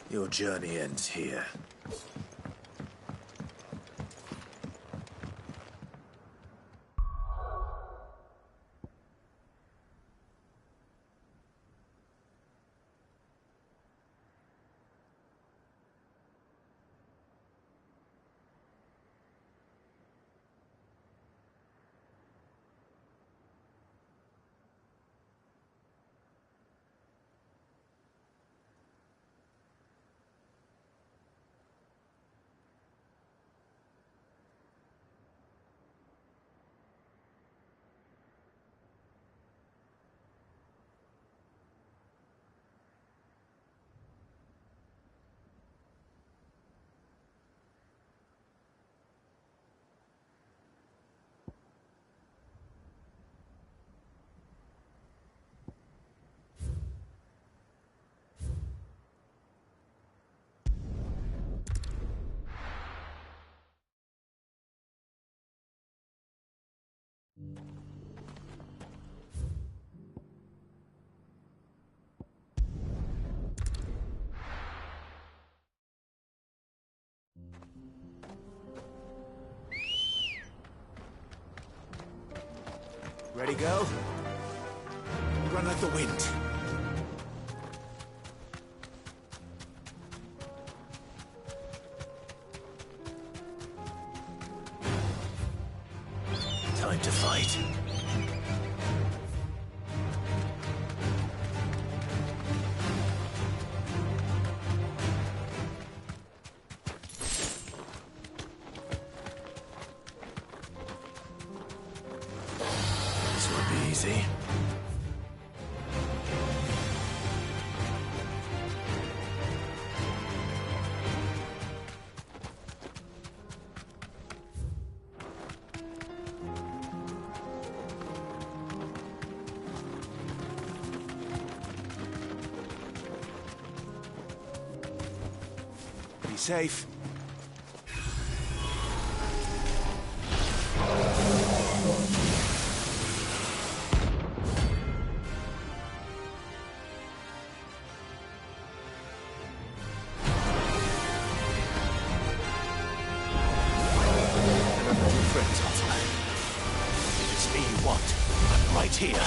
Your journey ends here. Ready, go? Run like the wind. Time to fight. This won't be easy. Be safe. Friends, Hustler. If it's me you want, I'm right here.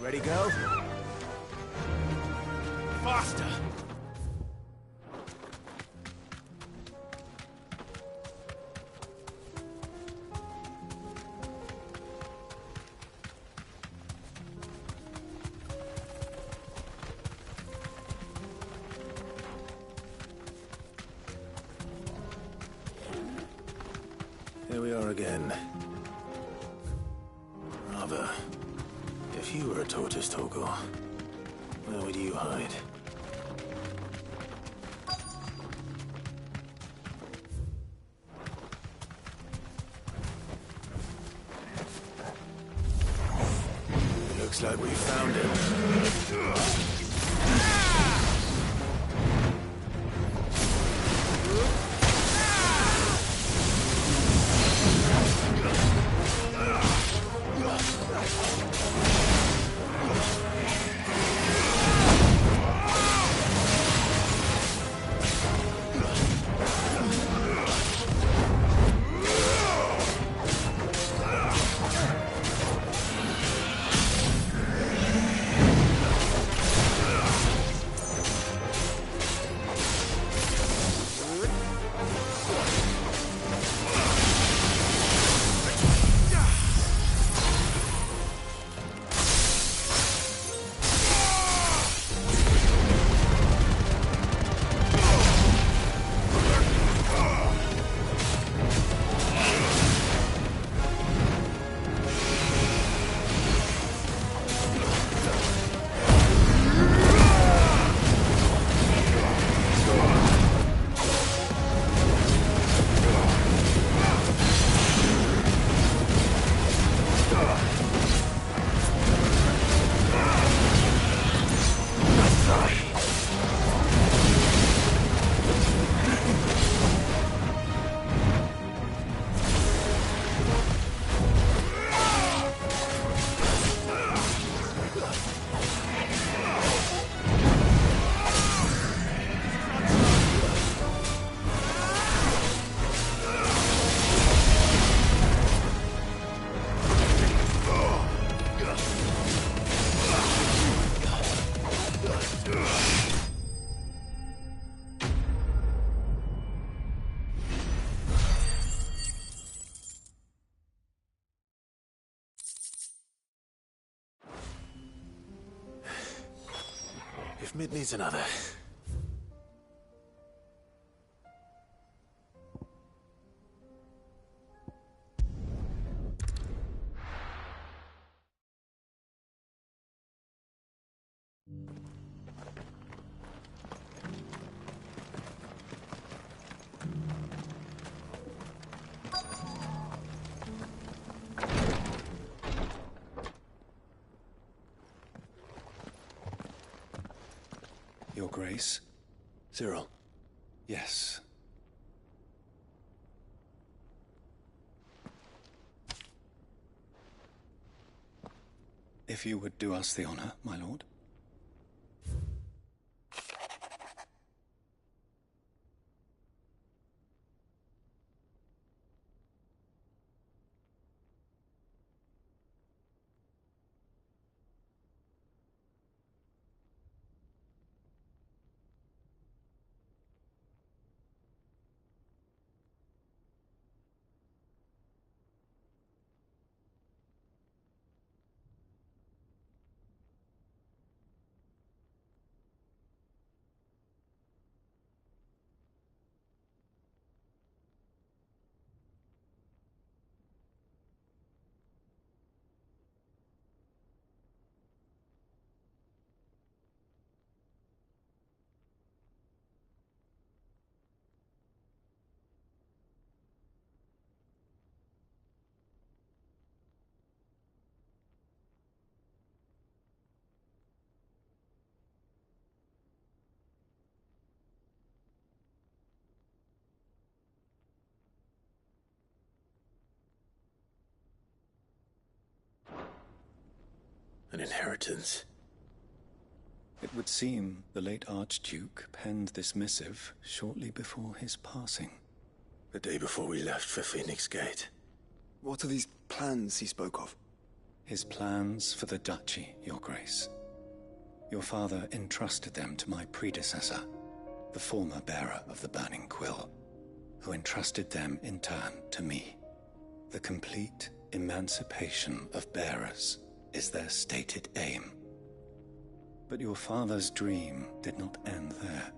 Ready, go? Faster! Here we are again. Rather, if you were a tortoise, Torgor, where would you hide? Looks like we found him. If Mid needs another. Your Grace? Cyril. Yes. If you would do us the honor, my lord. An inheritance. It would seem the late Archduke penned this missive shortly before his passing. The day before we left for Phoenix Gate. What are these plans he spoke of? His plans for the duchy, Your Grace. Your father entrusted them to my predecessor, the former bearer of the Burning Quill, who entrusted them in turn to me. The complete emancipation of bearers is their stated aim. But your father's dream did not end there.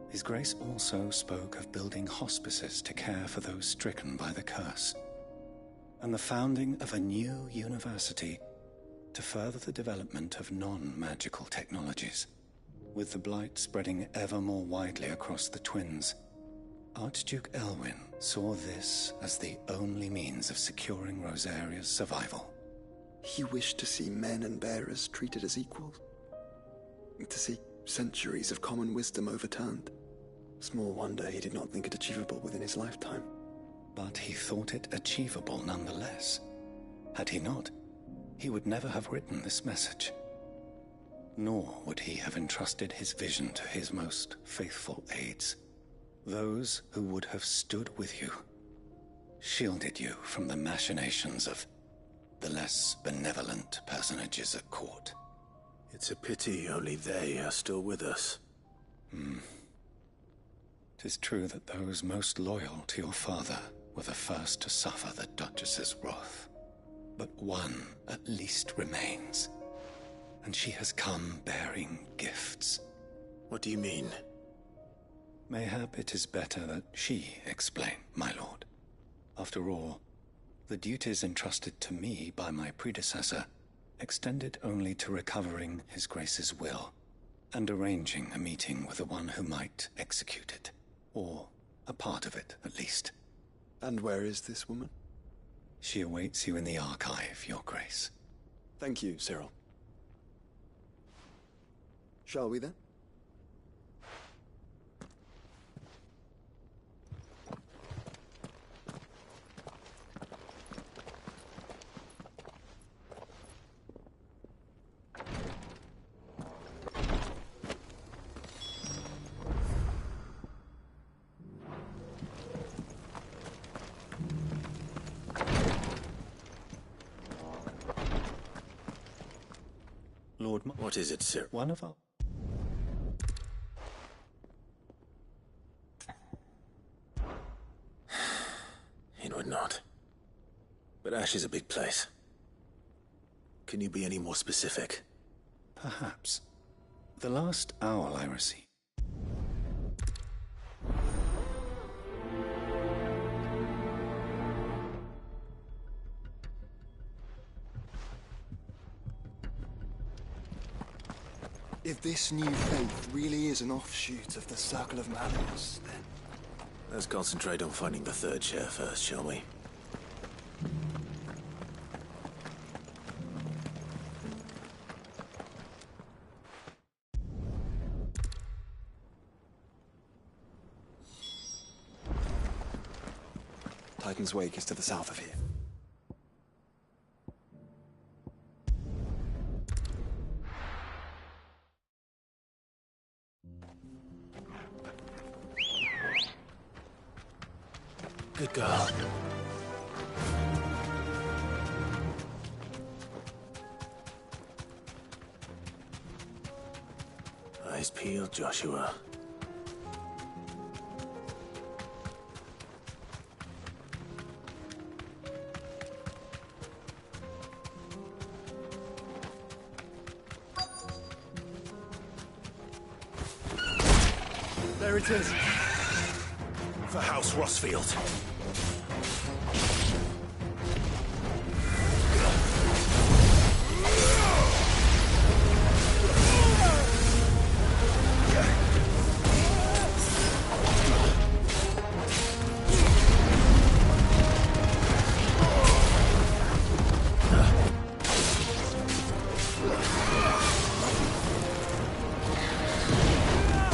His Grace also spoke of building hospices to care for those stricken by the curse, and the founding of a new university to further the development of non-magical technologies. With the blight spreading ever more widely across the twins, Archduke Elwyn saw this as the only means of securing Rosaria's survival. He wished to see men and bearers treated as equals. To see centuries of common wisdom overturned. Small wonder he did not think it achievable within his lifetime. But he thought it achievable nonetheless. Had he not, he would never have written this message. Nor would he have entrusted his vision to his most faithful aides, those who would have stood with you, shielded you from the machinations of the less benevolent personages at court. It's a pity only they are still with us. 'Tis true that those most loyal to your father were the first to suffer the Duchess's wrath. But one at least remains, and she has come bearing gifts. What do you mean? Mayhap it is better that she explain, my lord. After all, the duties entrusted to me by my predecessor extended only to recovering His Grace's will and arranging a meeting with the one who might execute it, or a part of it at least. And where is this woman? She awaits you in the archive, Your Grace. Thank you, Cyril. Shall we then? Lord, What is it, sir? one of our... It would not. But Ash is a big place. Can you be any more specific? Perhaps. The last owl I received. If this new faith really is an offshoot of the Circle of Malleus, then... Let's concentrate on finding the third chair first, shall we? Titan's Wake is to the south of here. Good girl. Eyes peeled, Joshua. There it is. For House Rossfield.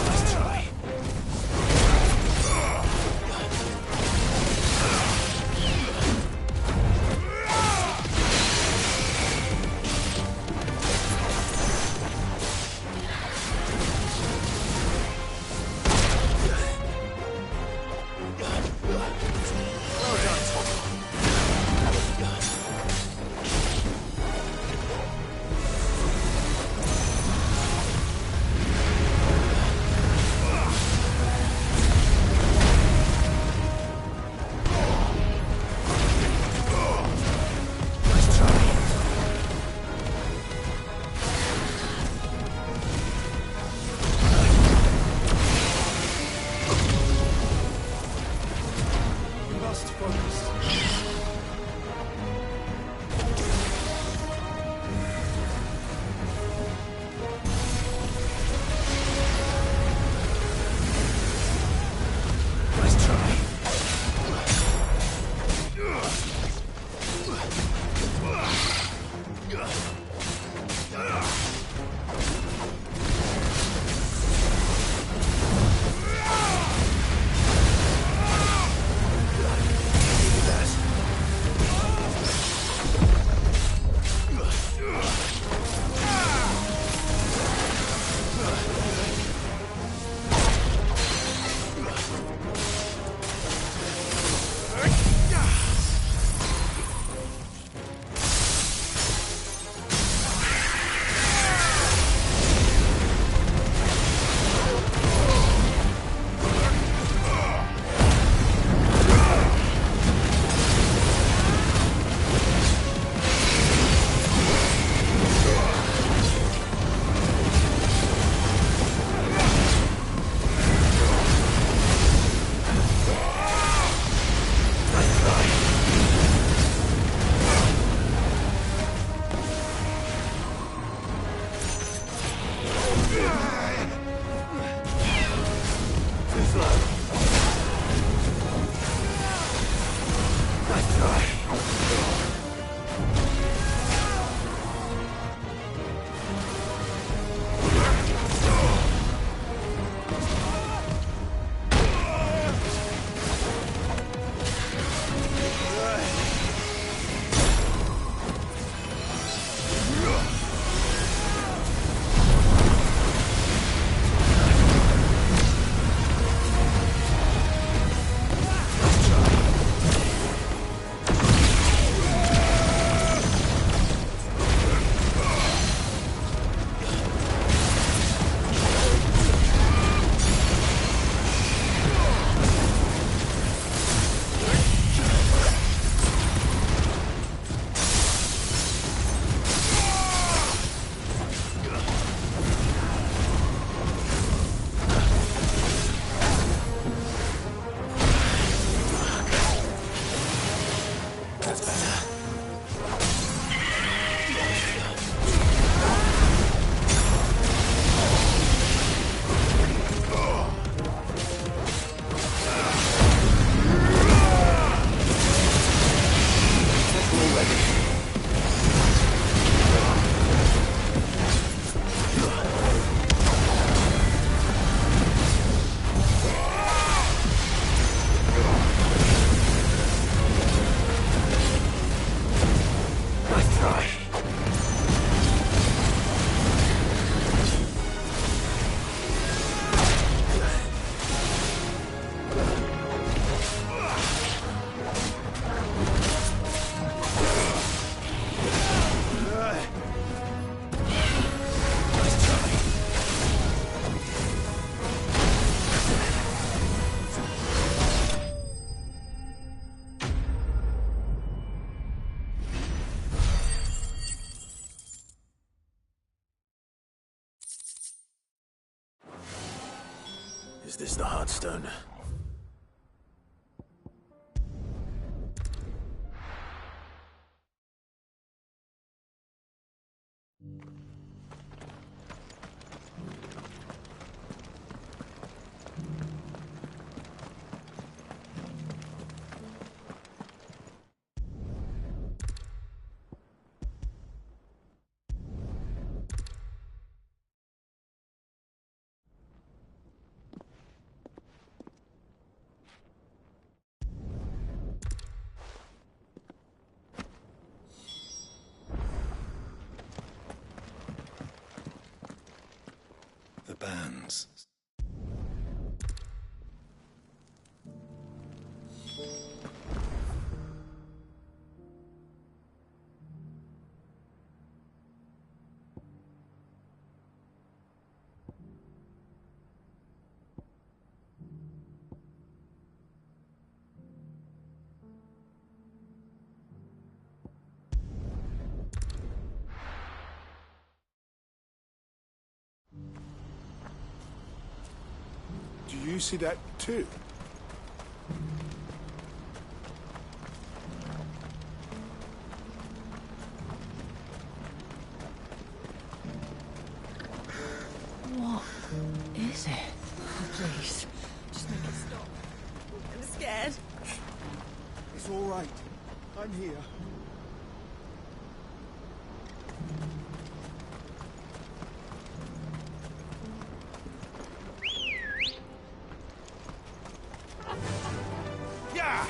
Nice try. Is this the Heartstone? The bands. Do you see that too? What is it? Oh, please, just make it stop. I'm scared. It's all right. I'm here. Yeah!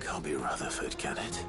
Can't be Rutherford, can it?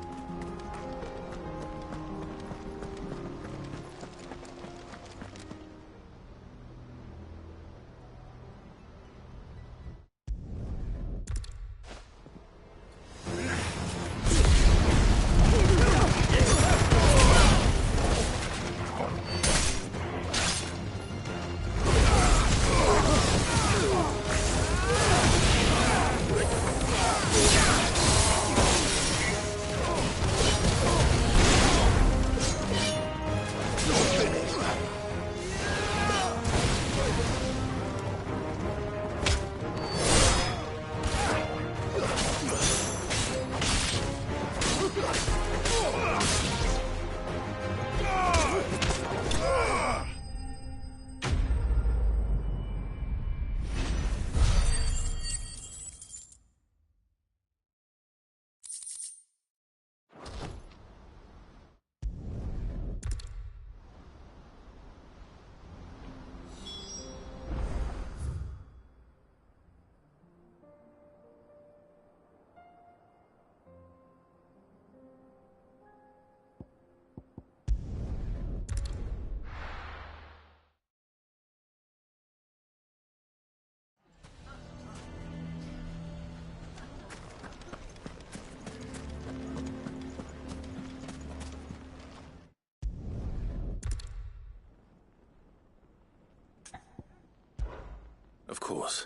Of course.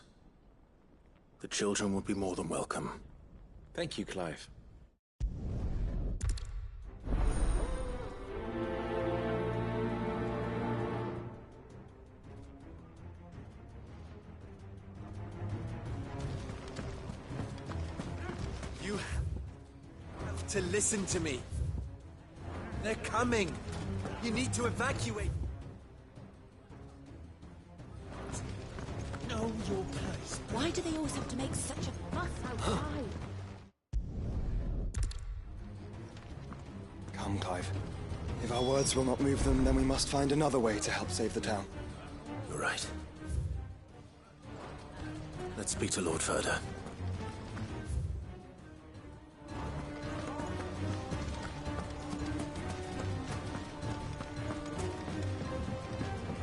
The children would be more than welcome. Thank you, Clive. You have to listen to me. They're coming. You need to evacuate. Know your place. Why do they always have to make such a fuss outside? Come, Clive. If our words will not move them, then we must find another way to help save the town. You're right. Let's speak to Lord Furder.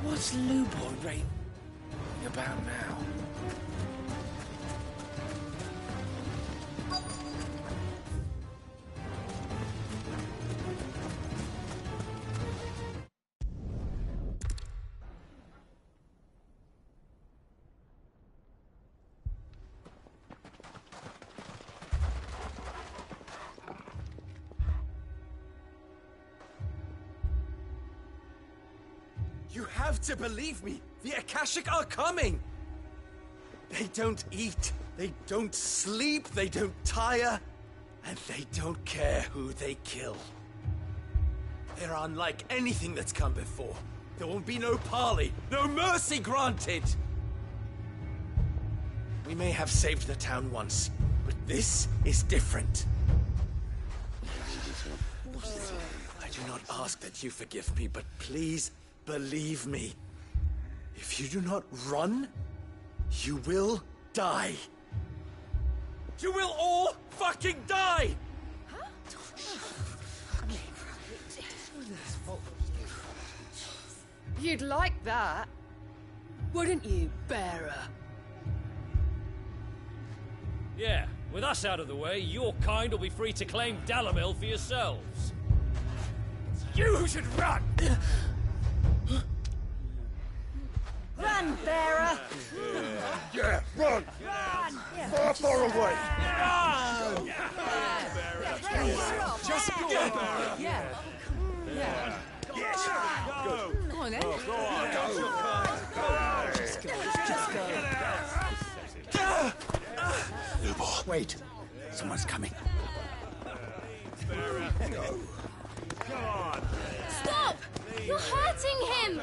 What's Lubor raving about now? You have to believe me. The Akashic are coming. They don't eat, they don't sleep, they don't tire, and they don't care who they kill. They're unlike anything that's come before. There won't be no parley, no mercy granted. We may have saved the town once, but this is different. I do not ask that you forgive me, but please believe me. If you do not run, you will die. You will all fucking die! You'd like that, wouldn't you, bearer? Yeah, with us out of the way, your kind will be free to claim Dalamil for yourselves. You should run! Run, bearer! Yeah, run! Run! Far, far away! Run! Just go! Yeah. Yeah. Yes! Go! Come on, then. Go on! Go! Just go. Lubor. Wait. Someone's coming. Stop! You're hurting him!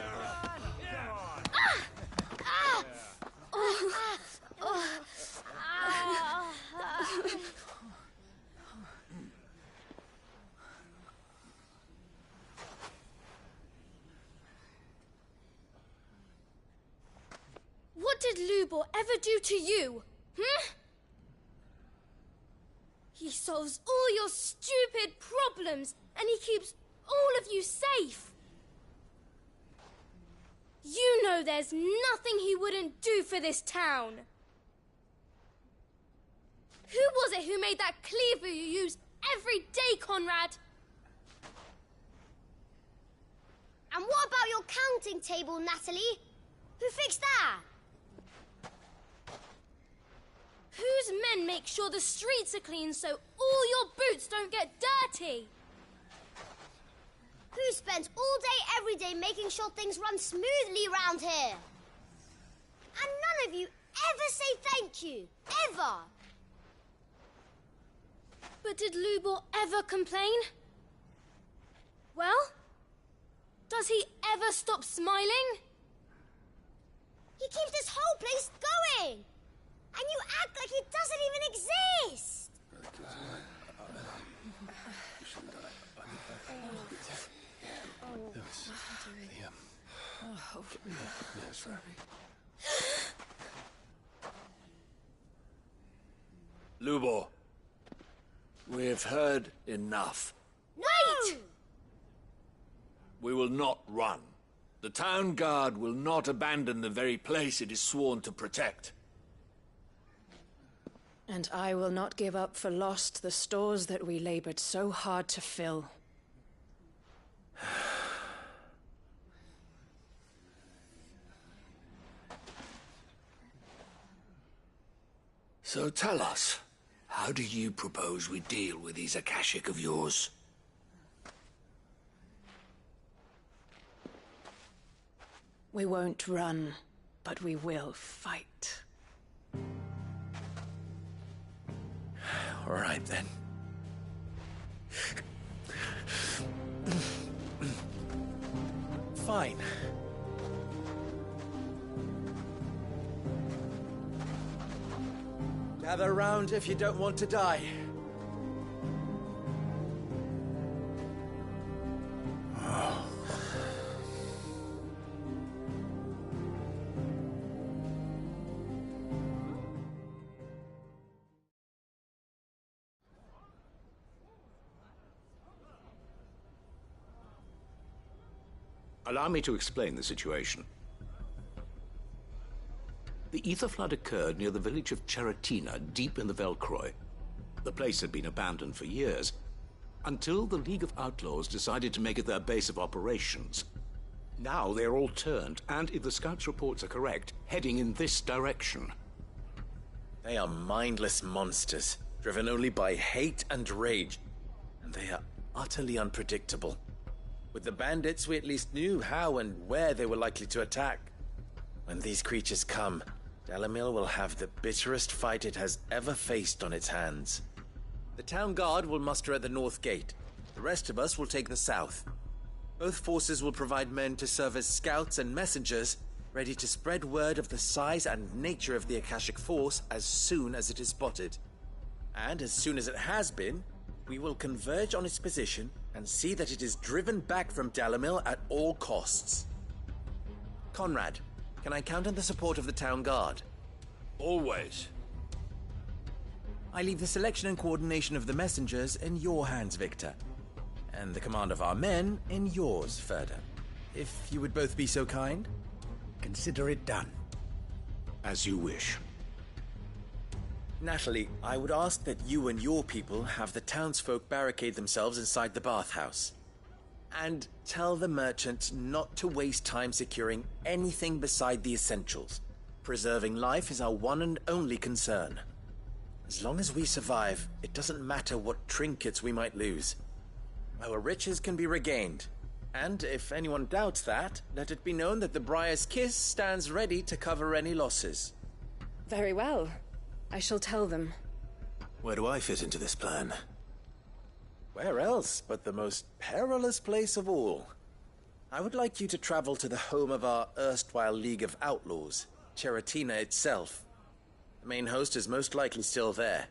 What did Lubor ever do to you? He solves all your stupid problems, and he keeps all of you safe. You know there's nothing he wouldn't do for this town. Who was it who made that cleaver you use every day, Conrad? And what about your counting table, Natalie? Who fixed that? Whose men make sure the streets are clean so all your boots don't get dirty? Who spends all day, every day making sure things run smoothly round here? And none of you ever say thank you. Ever. But did Lubor ever complain? Well, does he ever stop smiling? He keeps this whole place going. And you act like it doesn't even exist. Lubor, we've heard enough. Wait! We will not run. The town guard will not abandon the very place it is sworn to protect. And I will not give up for lost the stores that we labored so hard to fill. So tell us, how do you propose we deal with these Akashic of yours? We won't run, but we will fight. All right, then. Fine. Gather round if you don't want to die. Allow me to explain the situation. The ether flood occurred near the village of Cheratina, deep in the Velcroy. The place had been abandoned for years, until the League of Outlaws decided to make it their base of operations. Now they're all turned, and if the scouts' reports are correct, heading in this direction. They are mindless monsters, driven only by hate and rage, and they are utterly unpredictable. With the bandits, we at least knew how and where they were likely to attack. When these creatures come, Dalamil will have the bitterest fight it has ever faced on its hands. The town guard will muster at the north gate. The rest of us will take the south. Both forces will provide men to serve as scouts and messengers, ready to spread word of the size and nature of the Akashic force as soon as it is spotted. And as soon as it has been, we will converge on its position and see that it is driven back from Dalamil at all costs. Conrad, can I count on the support of the town guard? Always. I leave the selection and coordination of the messengers in your hands, Victor. And the command of our men in yours, Ferda. If you would both be so kind. Consider it done. As you wish. Natalie, I would ask that you and your people have the townsfolk barricade themselves inside the bathhouse. And tell the merchant not to waste time securing anything beside the essentials. Preserving life is our one and only concern. As long as we survive, it doesn't matter what trinkets we might lose. Our riches can be regained. And if anyone doubts that, let it be known that the Briar's Kiss stands ready to cover any losses. Very well. I shall tell them. Where do I fit into this plan? Where else but the most perilous place of all? I would like you to travel to the home of our erstwhile League of Outlaws, Cheratina itself. The main host is most likely still there,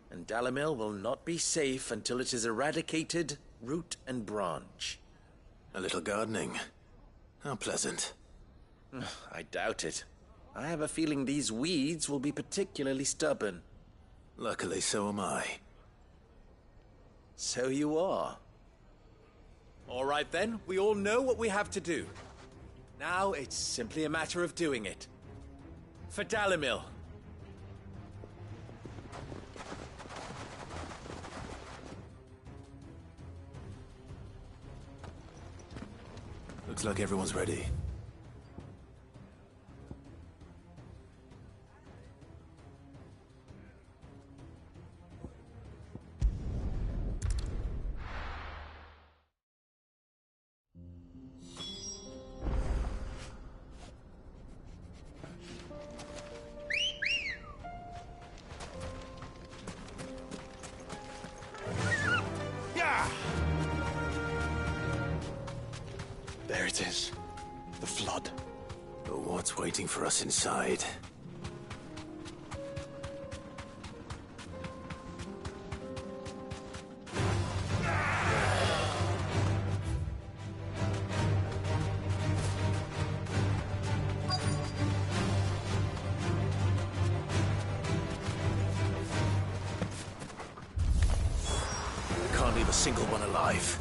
and Dalamil will not be safe until it is eradicated, root and branch. A little gardening. How pleasant. I doubt it. I have a feeling these weeds will be particularly stubborn. Luckily, so am I. So you are. All right then, we all know what we have to do. Now it's simply a matter of doing it. For Dalamil. Looks like everyone's ready. There it is. The flood. But what's waiting for us inside? We can't leave a single one alive.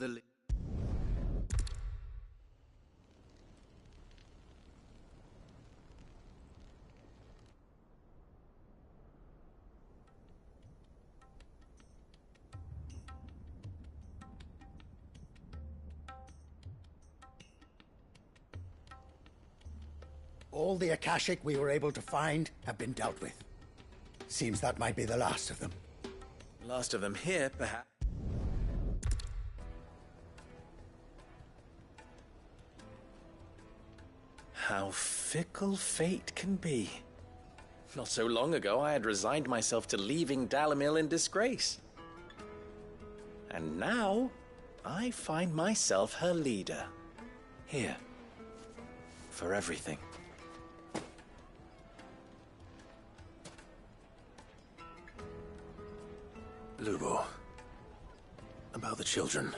the... All the Akashic we were able to find have been dealt with. Seems that might be the last of them. Last of them here, perhaps. How fickle fate can be. Not so long ago, I had resigned myself to leaving Dalamil in disgrace. And now, I find myself her leader. Here. For everything. Lubo. About the children.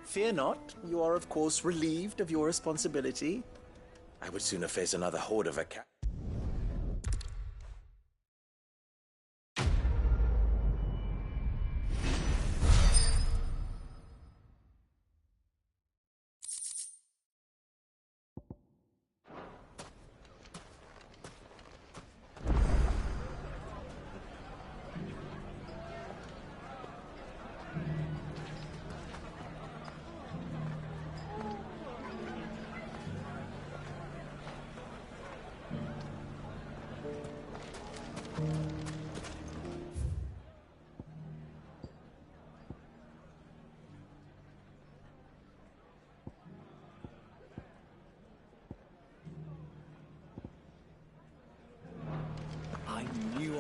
Fear not. You are, of course, relieved of your responsibility. I would sooner face another horde of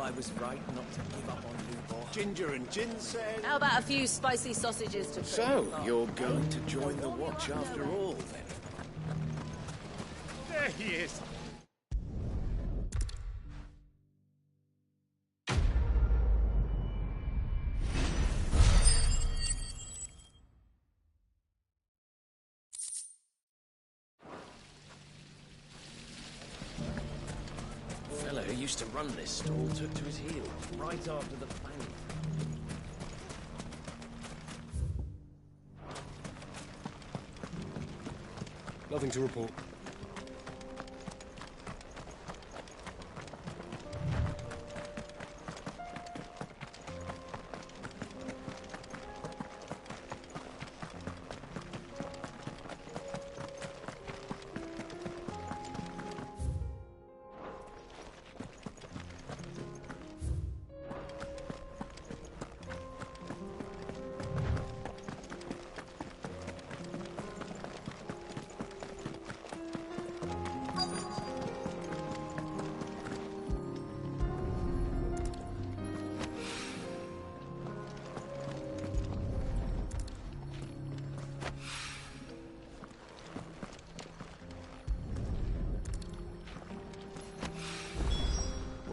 I was right not to give up on Lubo. Ginger and ginseng. How about a few spicy sausages to... So, you're going to join the Watch after all, then? There he is. Used to run this stall took to his heels right after the bang. Nothing to report.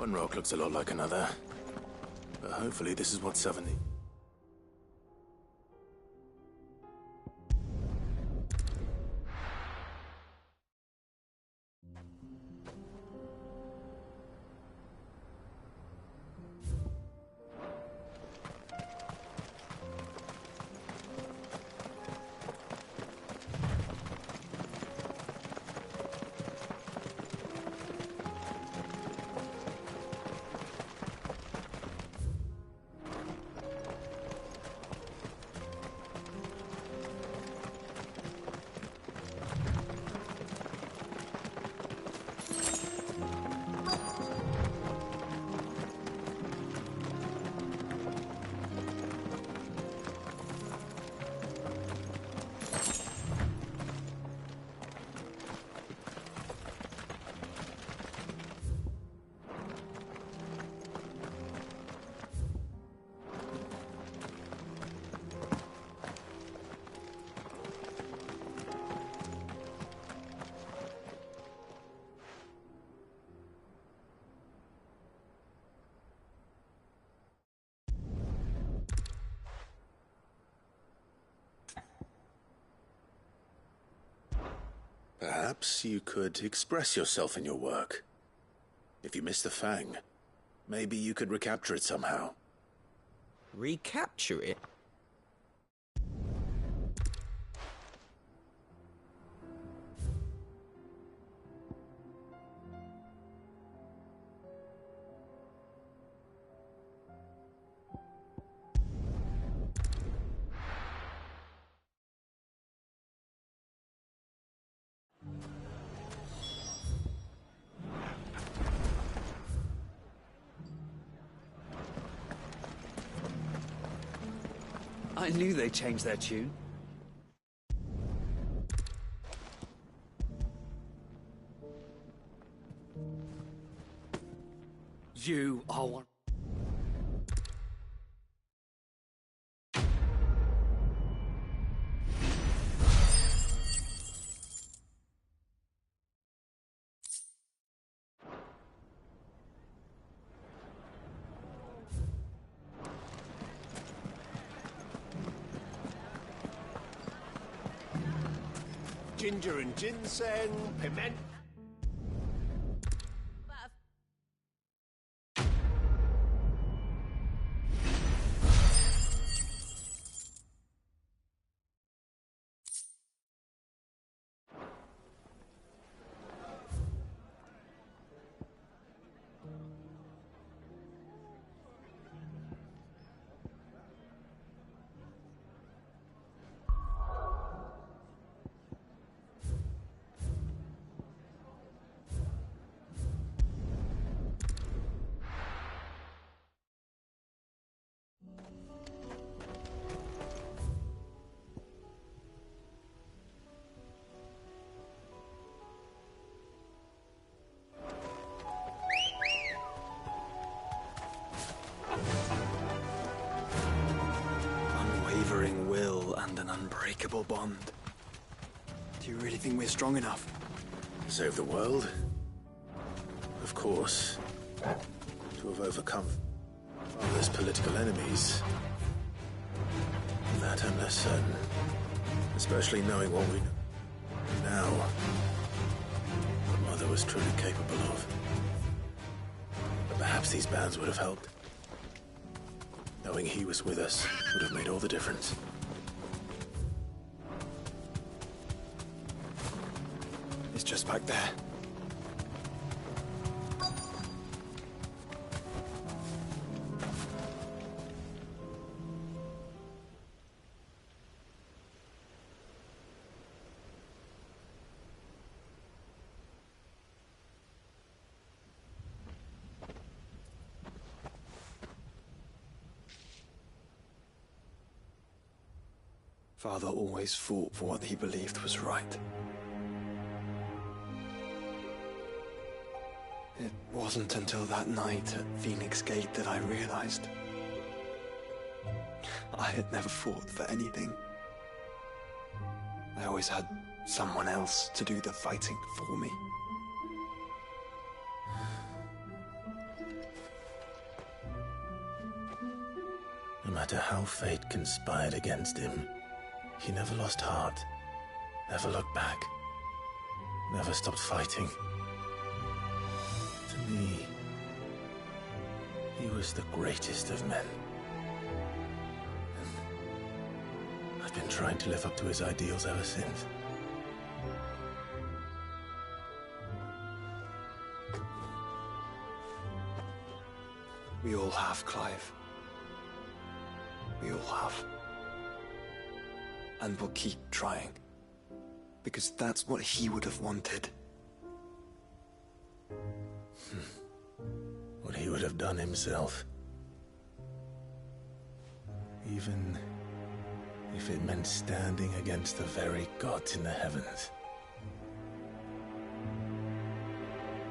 One rock looks a lot like another. But hopefully this is what Southern... Perhaps you could express yourself in your work. If you miss the Fang, maybe you could recapture it somehow. Recapture it? I knew they'd change their tune. You are one. Ginger and ginseng, piment. Unwavering will and an unbreakable bond. Do you really think we're strong enough? Save the world? Of course. To have overcome father's political enemies. That I'm less certain. Especially knowing what we know now. What Mother was truly capable of. But perhaps these bands would have helped. Knowing he was with us would have made all the difference. It's just back there. Father always fought for what he believed was right. It wasn't until that night at Phoenix Gate that I realized I had never fought for anything. I always had someone else to do the fighting for me. No matter how fate conspired against him, he never lost heart, never looked back, never stopped fighting. To me, he was the greatest of men. And I've been trying to live up to his ideals ever since. We all have, Clive. We all have. And we'll keep trying. Because that's what he would have wanted. What he would have done himself. Even if it meant standing against the very gods in the heavens.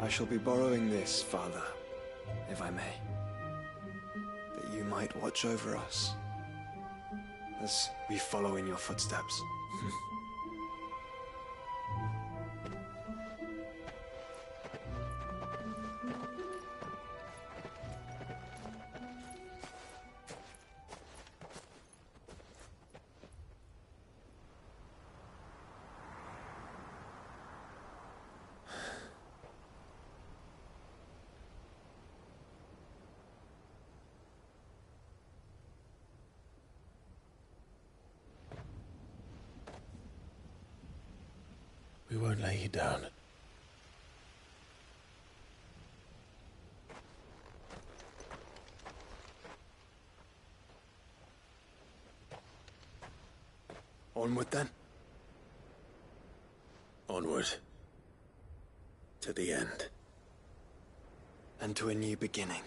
I shall be borrowing this, Father, if I may. That you might watch over us as we follow in your footsteps. We won't lay you down. Onward, then? Onward. To the end. And to a new beginning.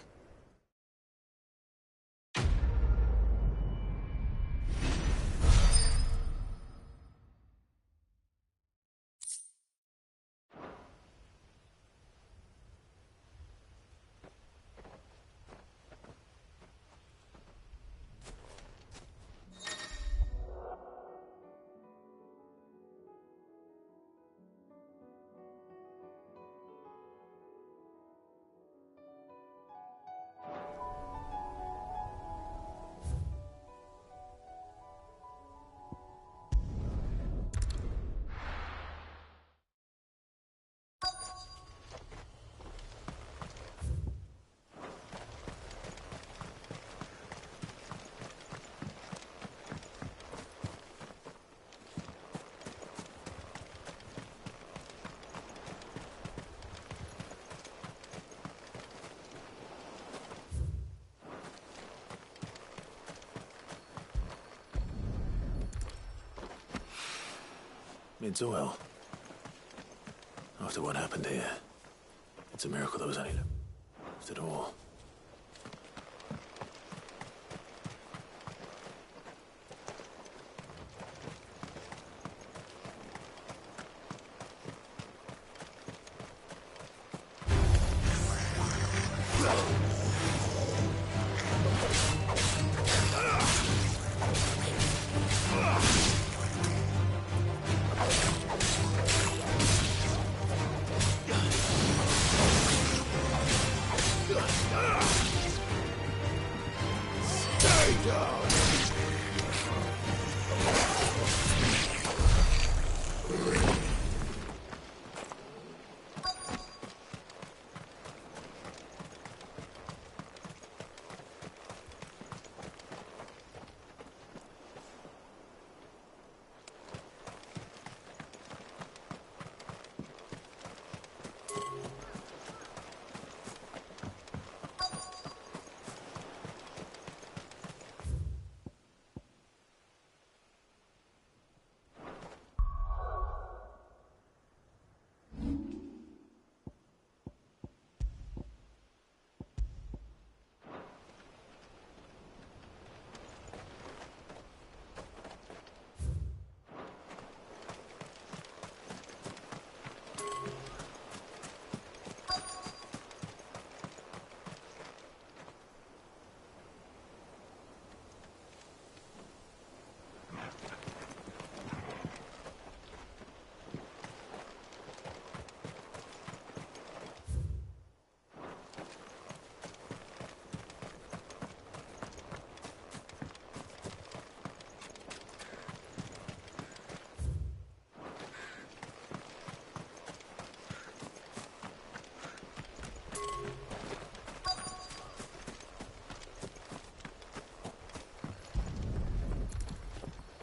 Mid's oil. After what happened here, it's a miracle there was any left at all.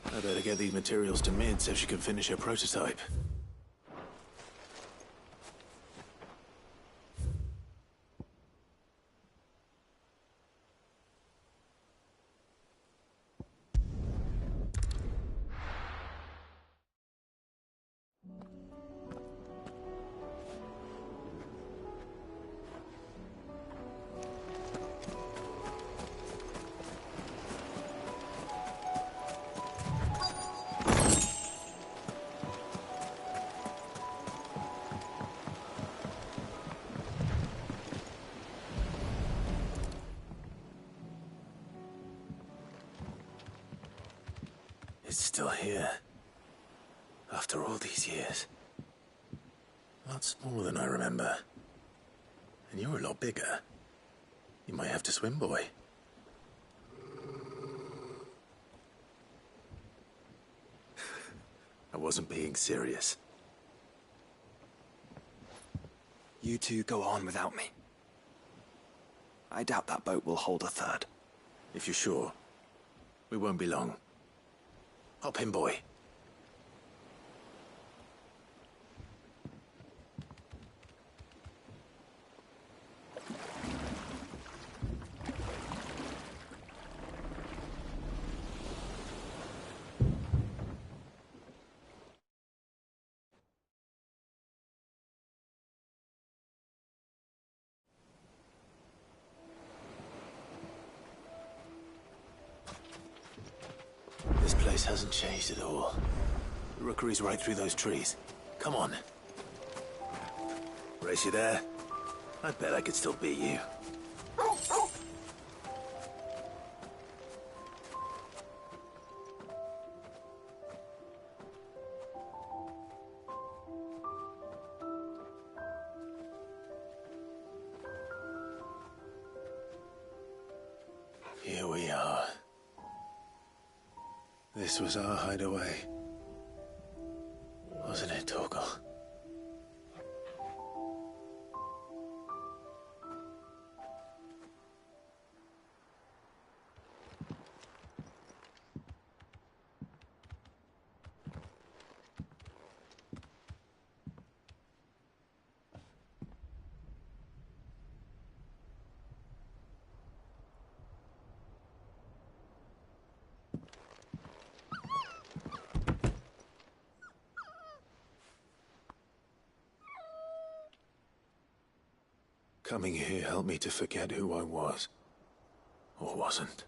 I better get these materials to Mid so she can finish her prototype. It's still here. After all these years. A lot smaller than I remember. And you're a lot bigger. You might have to swim, boy. I wasn't being serious. You two go on without me. I doubt that boat will hold a third. If you're sure, we won't be long. Hop in, boy. This place hasn't changed at all. The rookery's right through those trees. Come on. Race you there? I bet I could still beat you. Here we are. This was our hideaway. Wasn't it, Torgal? Coming here helped me to forget who I was. Or wasn't.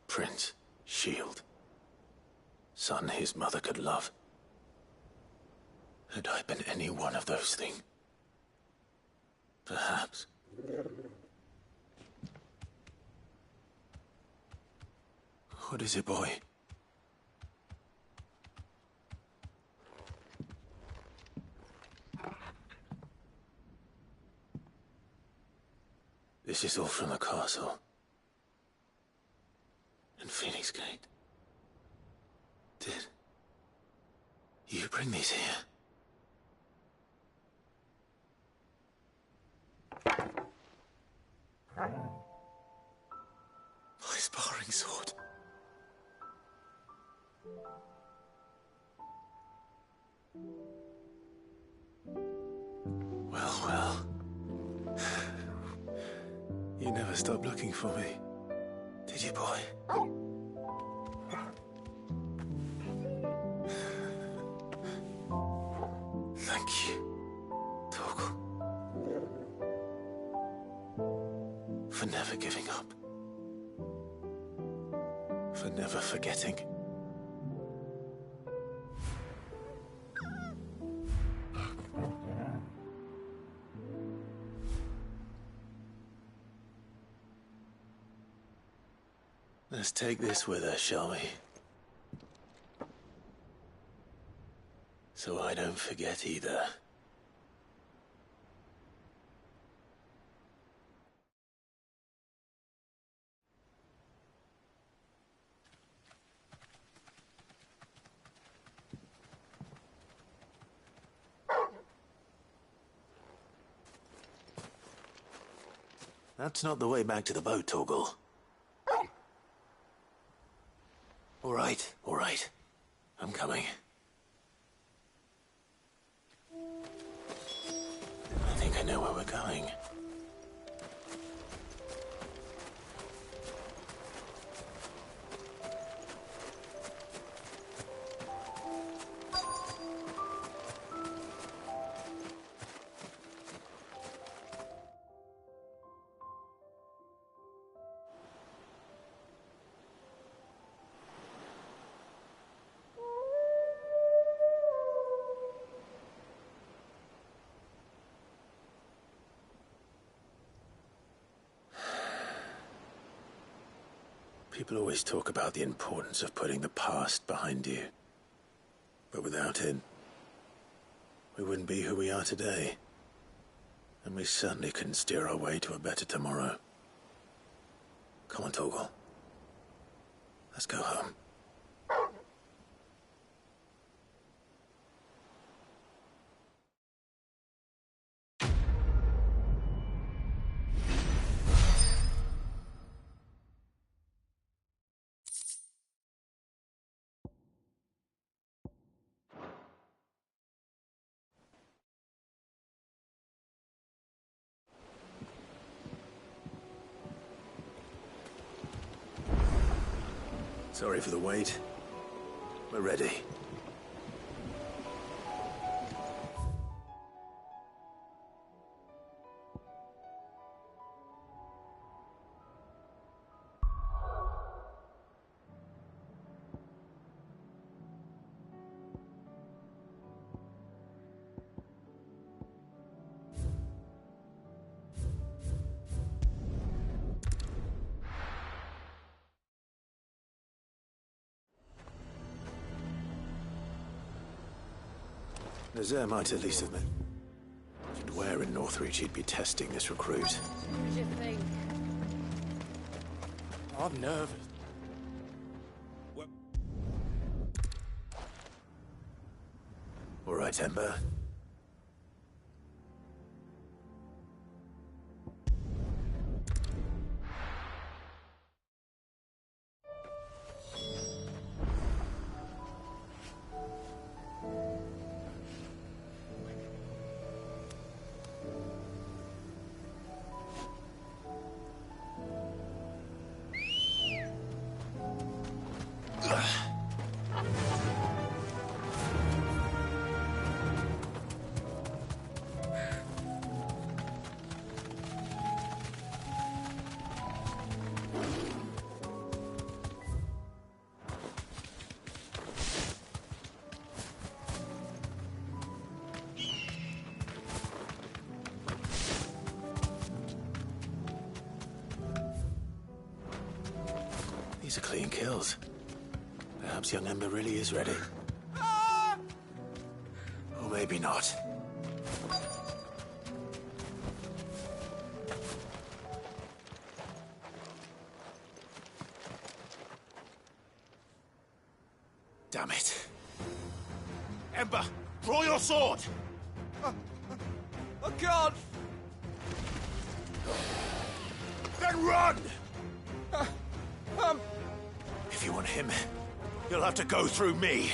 Prince, shield. Son his mother could love. Had I been any one of those things? Perhaps. What is it, boy? This is all from the castle. In Phoenix Gate. Did you bring these here? My sparring sword. Well. You never stopped looking for me, did you, boy? Thank you, Torgal. For never giving up. For never forgetting. Let's take this with us, shall we? So I don't forget either. That's not the way back to the boat, Torgal. All right. I'm coming. I think I know where we're going. People always talk about the importance of putting the past behind you. But without it, we wouldn't be who we are today. And we certainly couldn't steer our way to a better tomorrow. Come on, Torgal. Let's go home. Sorry for the wait. We're ready. Nazir might at least admit where in Northreach he'd be testing this recruit. What did you think? I'm nervous. All right, Ember. These are clean kills. Perhaps young Ember really is ready. Or maybe not. Damn it. Ember, draw your sword! I can't! Then run! If you want him, you'll have to go through me.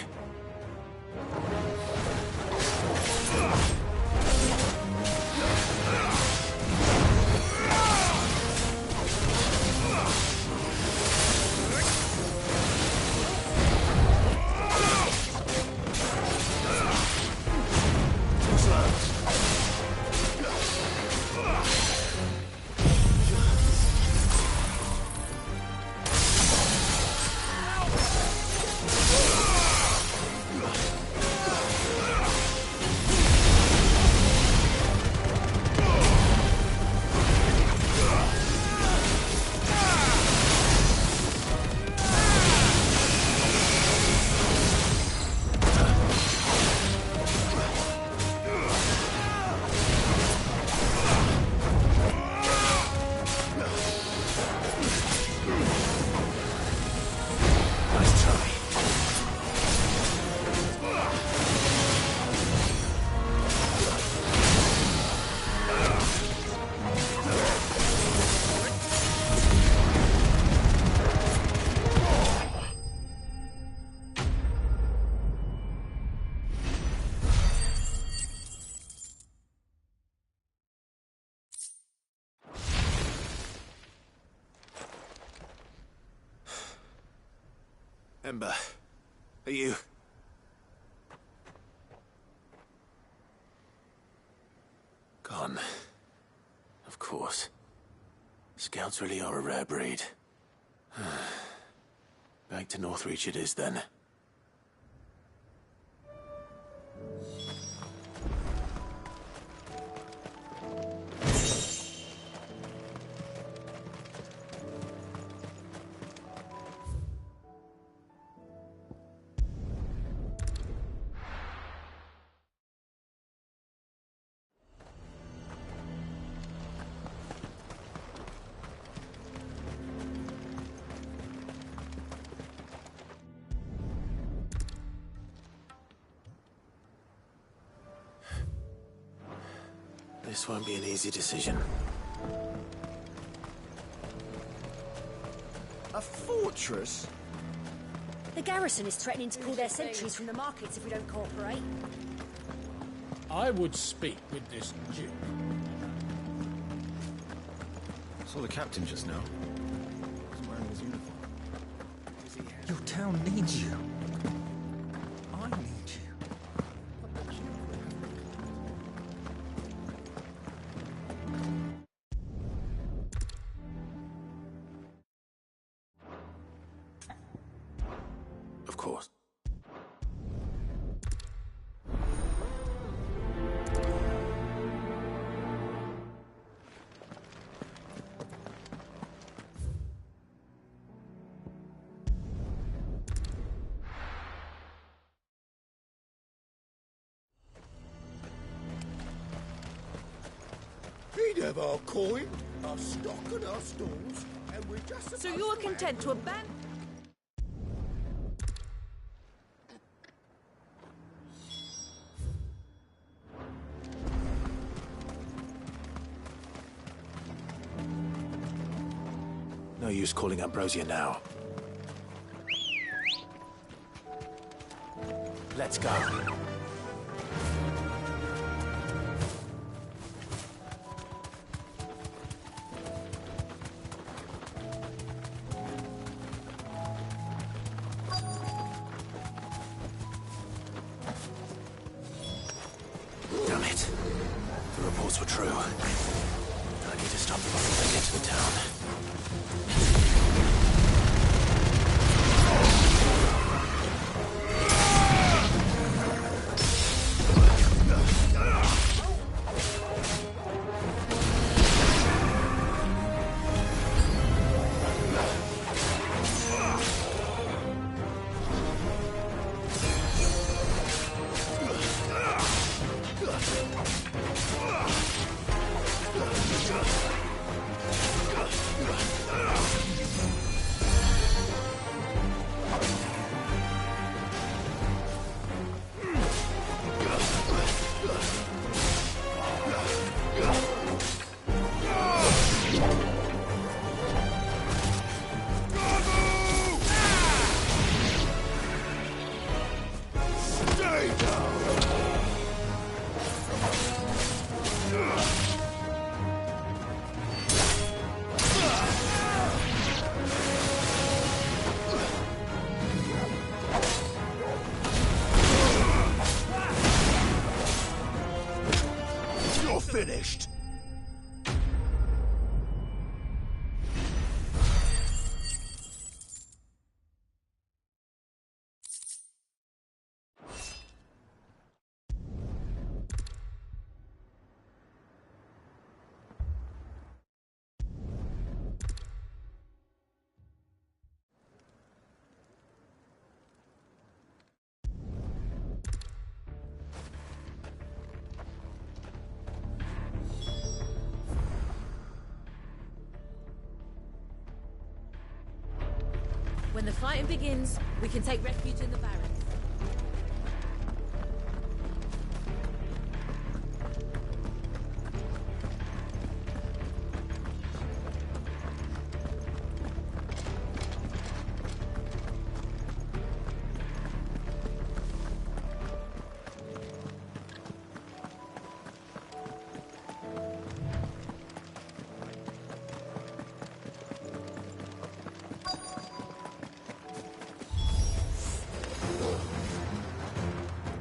Ember, are you... Gone. Of course. Scouts really are a rare breed. Back to Northreach it is then. This won't be an easy decision. A fortress? The garrison is threatening to pull their sentries from the markets if we don't cooperate. I would speak with this Duke. Saw the captain just now. He's wearing his uniform. Your town needs you. I need you. Of course. We'd have our coin, our stock and our stalls, and we're just... So you're content to abandon... No use calling Ambrosia now. Let's go. Damn it. The reports were true. I need to stop them before they get to the town. finished. When the fighting begins, we can take refuge in the barracks.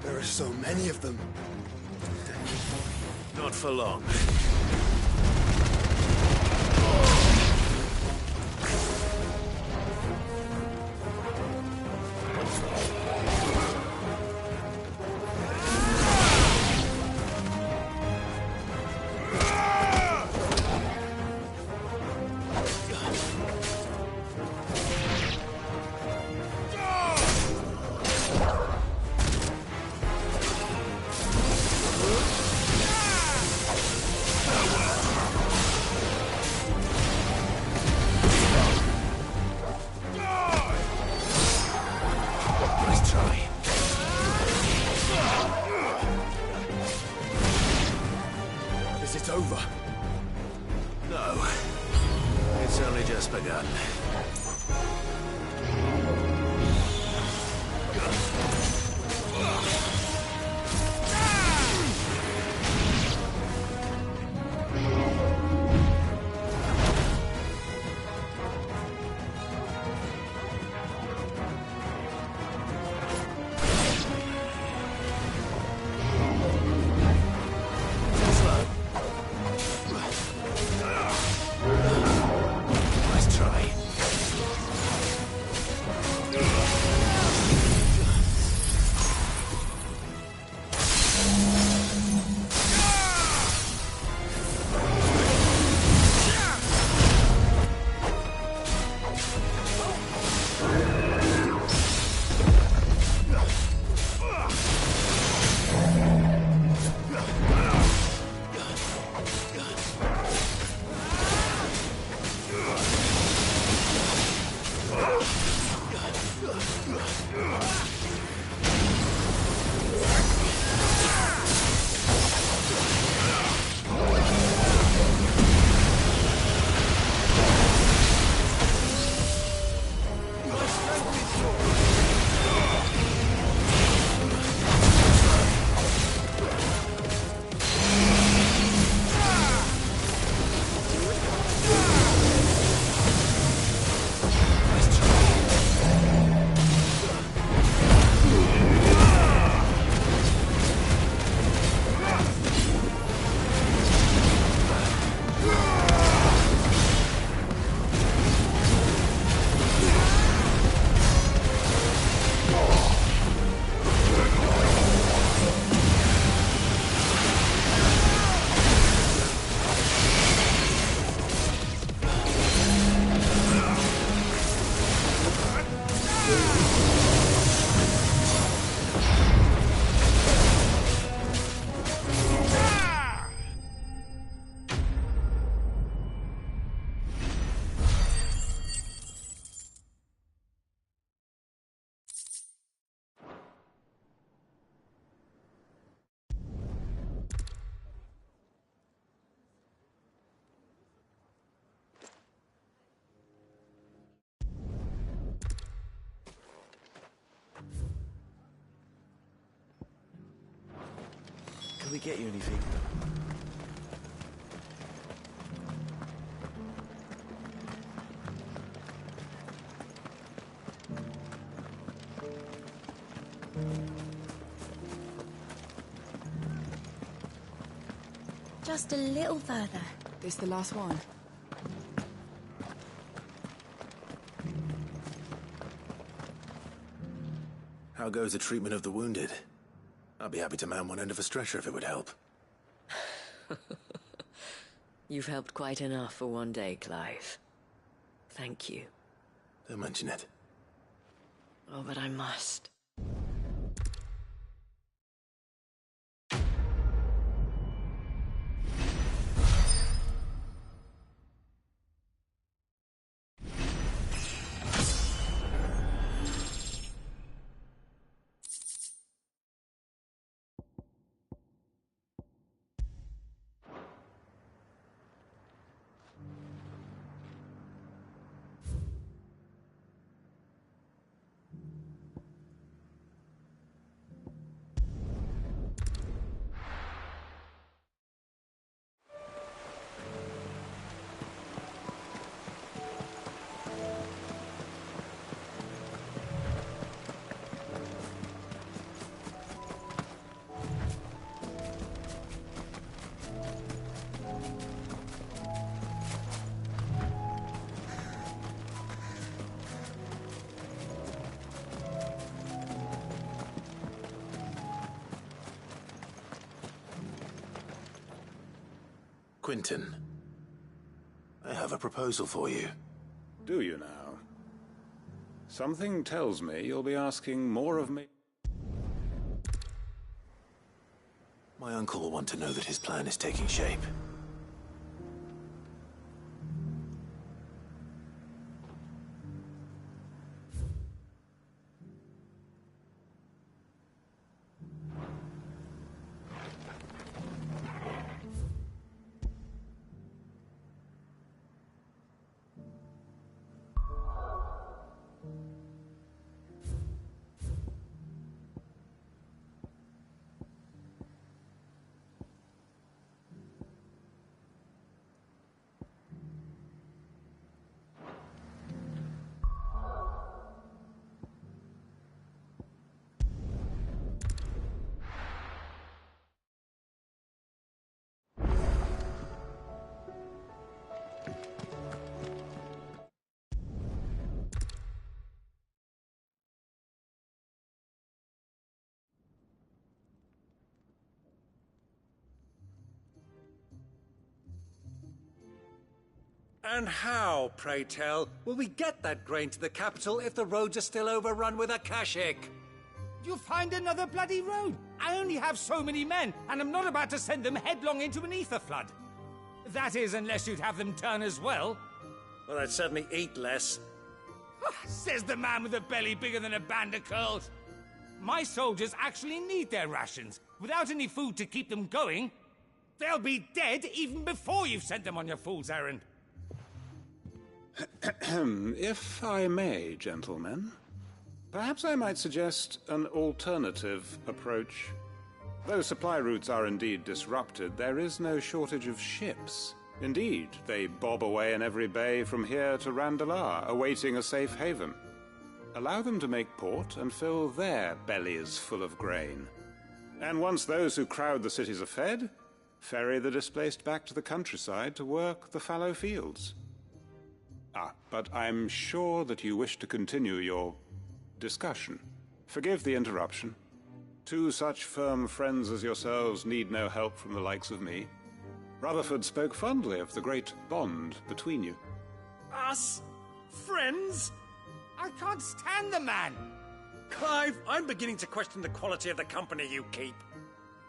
There are so many of them. Not for long. Begun. Can we get you anything? Just a little further. This the last one? How goes the treatment of the wounded? I'll be happy to man one end of a stretcher if it would help. You've helped quite enough for one day, Clive. Thank you. Don't mention it. Oh, but I must. Quentin, I have a proposal for you. Do you now? Something tells me you'll be asking more of me. My uncle will want to know that his plan is taking shape. And how, pray tell, will we get that grain to the capital if the roads are still overrun with Akashic? You'll find another bloody road. I only have so many men, and I'm not about to send them headlong into an ether flood. That is, unless you'd have them turn as well. Well, I'd certainly eat less. Says the man with a belly bigger than a band of curls. My soldiers actually need their rations. Without any food to keep them going, they'll be dead even before you've sent them on your fool's errand. If I may, gentlemen, perhaps I might suggest an alternative approach. Though supply routes are indeed disrupted, there is no shortage of ships. Indeed, they bob away in every bay from here to Randalar, awaiting a safe haven. Allow them to make port and fill their bellies full of grain. And once those who crowd the cities are fed, ferry the displaced back to the countryside to work the fallow fields. But I'm sure that you wish to continue your discussion. Forgive the interruption. Two such firm friends as yourselves need no help from the likes of me. Rutherford spoke fondly of the great bond between you. Us? Friends? I can't stand the man! Clive, I'm beginning to question the quality of the company you keep.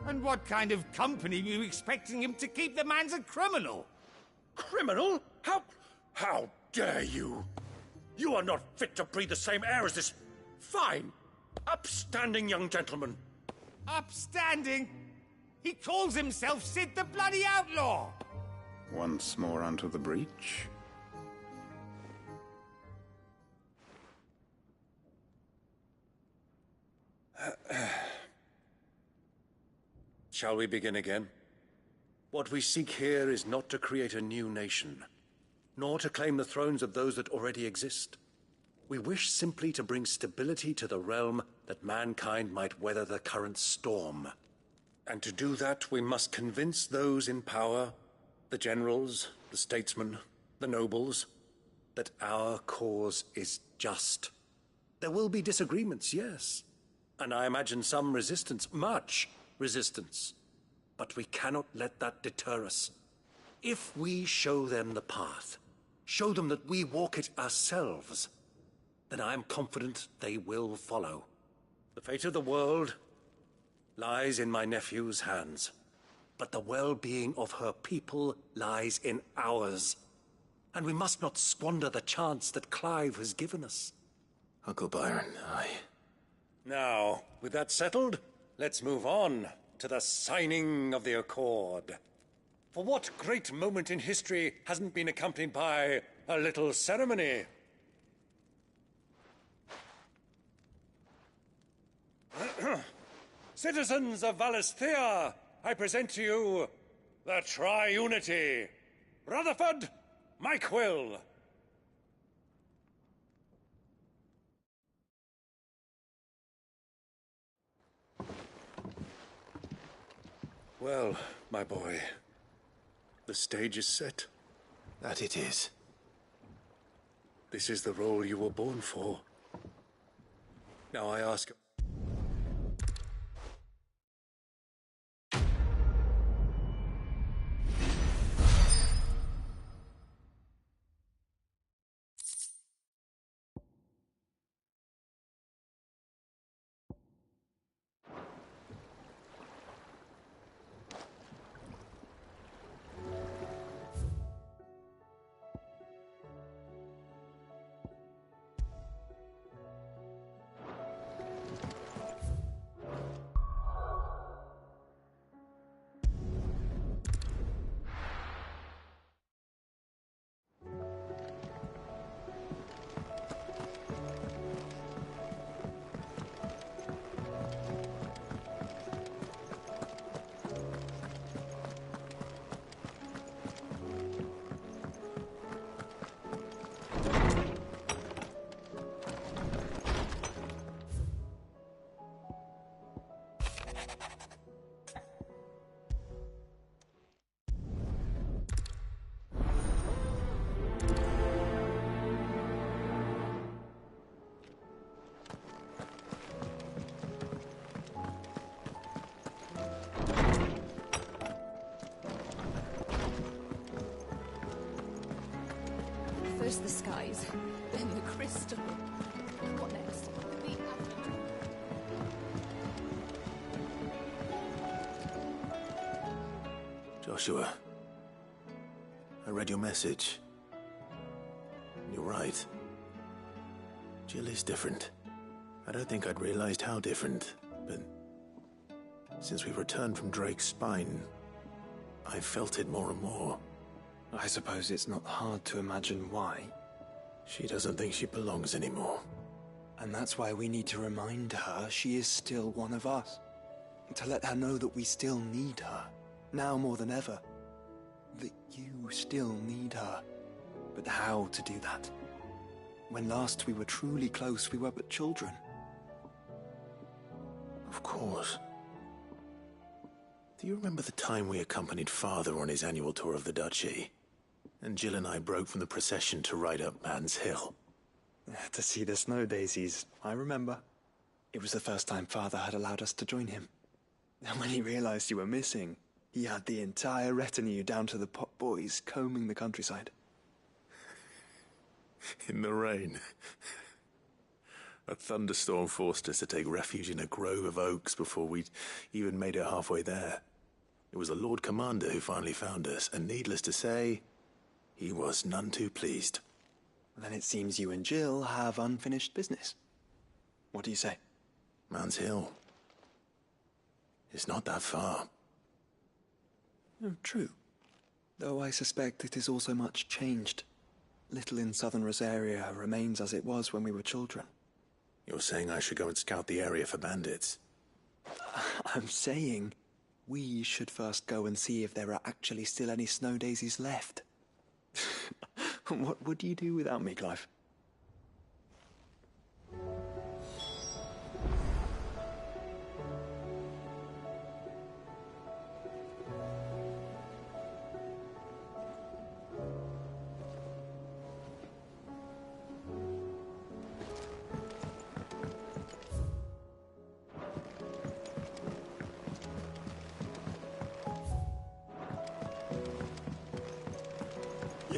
And what kind of company were you expecting him to keep? The man's a criminal! Criminal? How dare you? You are not fit to breathe the same air as this fine, upstanding young gentleman. Upstanding? He calls himself Sid the Bloody Outlaw! Once more unto the breach. Shall we begin again? What we seek here is not to create a new nation, nor to claim the thrones of those that already exist. We wish simply to bring stability to the realm that mankind might weather the current storm. And to do that, we must convince those in power, the generals, the statesmen, the nobles, that our cause is just. There will be disagreements, yes. And I imagine some resistance, much resistance. But we cannot let that deter us. If we show them the path, show them that we walk it ourselves, then I am confident they will follow. The fate of the world lies in my nephew's hands, but the well-being of her people lies in ours. And we must not squander the chance that Clive has given us. Uncle Byron, Now, with that settled, let's move on to the signing of the Accord. For what great moment in history hasn't been accompanied by a little ceremony? Citizens of Valisthea, I present to you the Triunity. Rutherford, Mike Will. Well, my boy, the stage is set. That it is. This is the role you were born for. Now I ask... First the skies, then the crystal. What next? Joshua, I read your message. You're right. Jill is different. I don't think I'd realized how different, but since we've returned from Drake's spine, I've felt it more and more. I suppose it's not hard to imagine why. She doesn't think she belongs anymore. And that's why we need to remind her she is still one of us. To let her know that we still need her, now more than ever. That you still need her. But how to do that? When last we were truly close, we were but children. Of course. Do you remember the time we accompanied Father on his annual tour of the Duchy? And Jill and I broke from the procession to ride up Man's Hill. To see the snow daisies, I remember. It was the first time Father had allowed us to join him. And when he realized you were missing, he had the entire retinue down to the pot boys combing the countryside. In the rain. A thunderstorm forced us to take refuge in a grove of oaks before we'd even made it halfway there. It was the Lord Commander who finally found us, and needless to say, he was none too pleased. Then it seems you and Jill have unfinished business. What do you say? Man's Hill. It's not that far. True. Though I suspect it is also much changed. Little in southern Rosaria remains as it was when we were children. You're saying I should go and scout the area for bandits? I'm saying we should first go and see if there are actually still any snow daisies left. What would you do without me, Clive?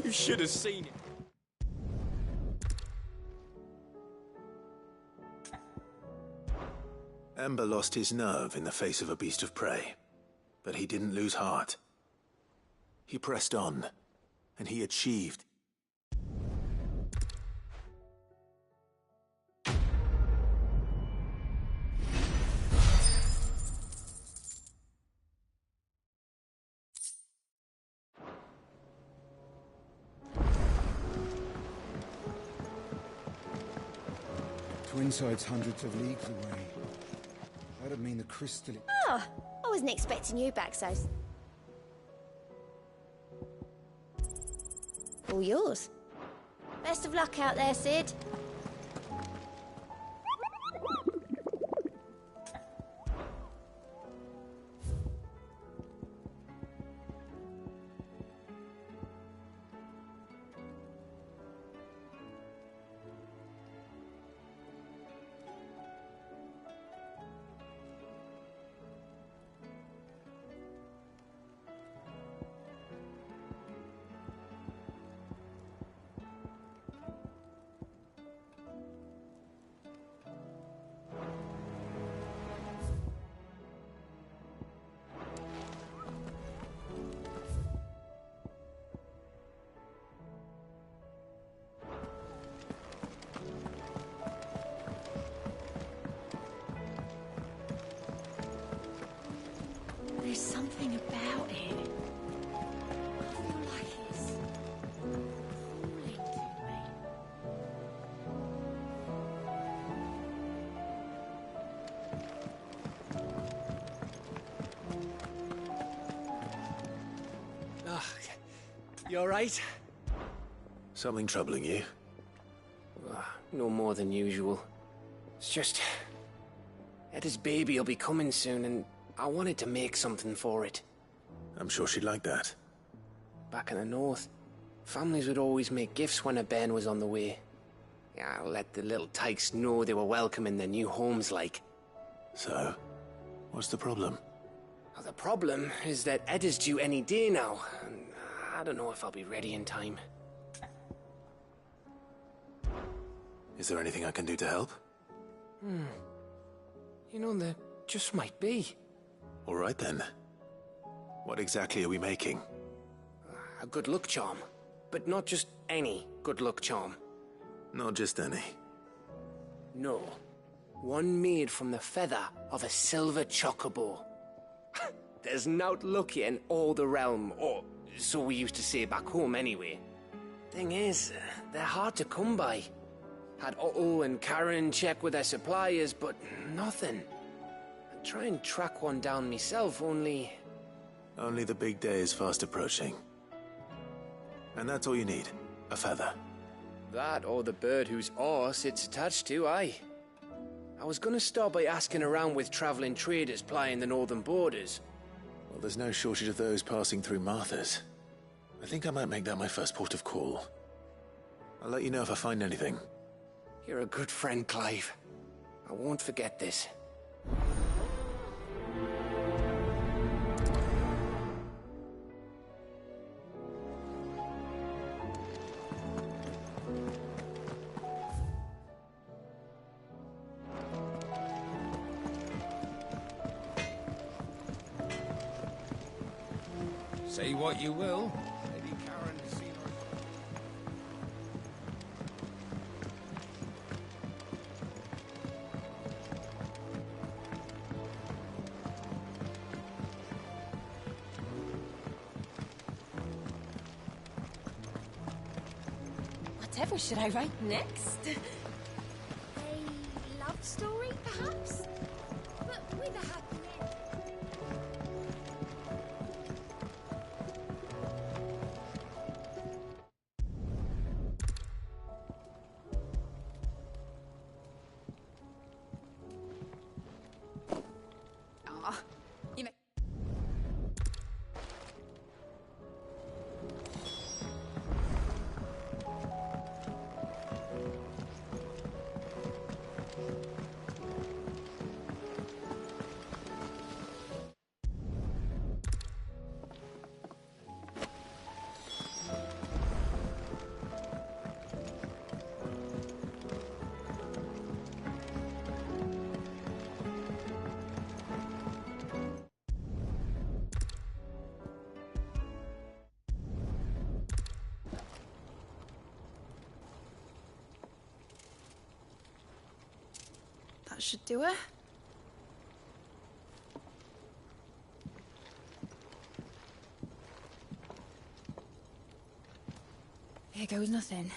You should have seen it. Ember lost his nerve in the face of a beast of prey, but he didn't lose heart. He pressed on, and he achieved. Twinside's hundreds of leagues away. That'd mean the crystal... Oh, I wasn't expecting you back, so... All yours. Best of luck out there, Sid. There's something about it. I feel like it's calling to me. You alright? Something troubling you? No more than usual. It's just... Etta's baby will be coming soon, and I wanted to make something for it. I'm sure she'd like that. Back in the north, families would always make gifts when a bairn was on the way. Yeah, let the little tykes know they were welcome in their new homes, like. So, what's the problem? Well, the problem is that Etta's due any day now, and I don't know if I'll be ready in time. Is there anything I can do to help? You know, there just might be. All right then. What exactly are we making? A good luck charm. But not just any good luck charm. Not just any. No. One made from the feather of a silver chocobo. There's nowt lucky in all the realm, or so we used to say back home anyway. Thing is, they're hard to come by. Had Otto and Karen check with their suppliers, but nothing. I'd try and track one down myself, only... Only the big day is fast approaching. And that's all you need, a feather. That or the bird whose arse it's attached to, aye. I was gonna start by asking around with traveling traders plying the northern borders. Well, there's no shortage of those passing through Martha's. I think I might make that my first port of call. I'll let you know if I find anything. You're a good friend, Clive. I won't forget this. Say what you will. Lady Karen has seen her. Whatever should I write next? A love story, perhaps? But with a happy end. You know... That should do her. Here goes nothing.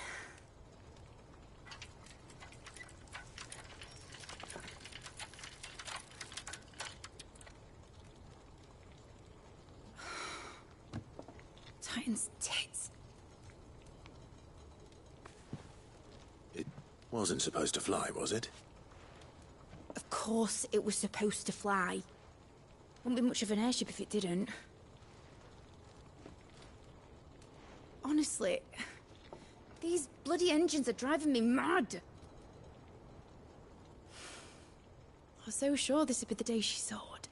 Titan's tits. It wasn't supposed to fly, was it? Of course it was supposed to fly. Wouldn't be much of an airship if it didn't. Honestly, these bloody engines are driving me mad. I was so sure this would be the day she soared.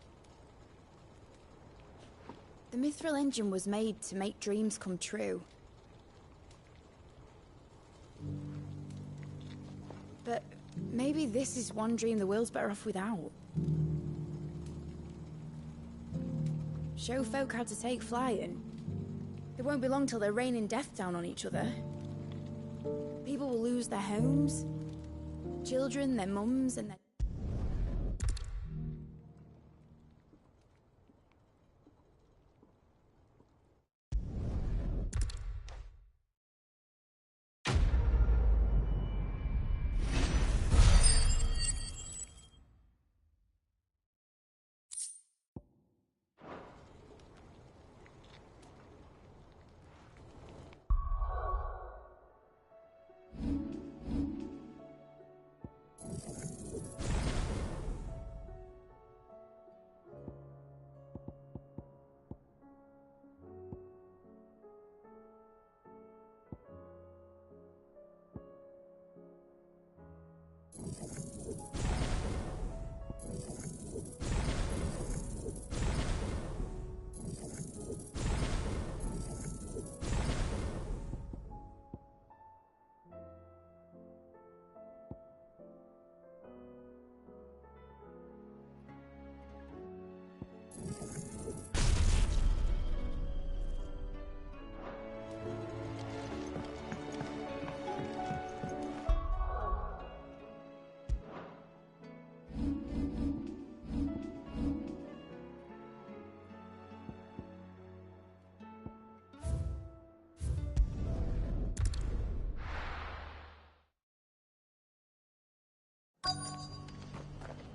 The Mithril engine was made to make dreams come true. But maybe this is one dream the world's better off without. Show folk how to take flying. It won't be long till they're raining death down on each other. People will lose their homes, children, their mums, and their...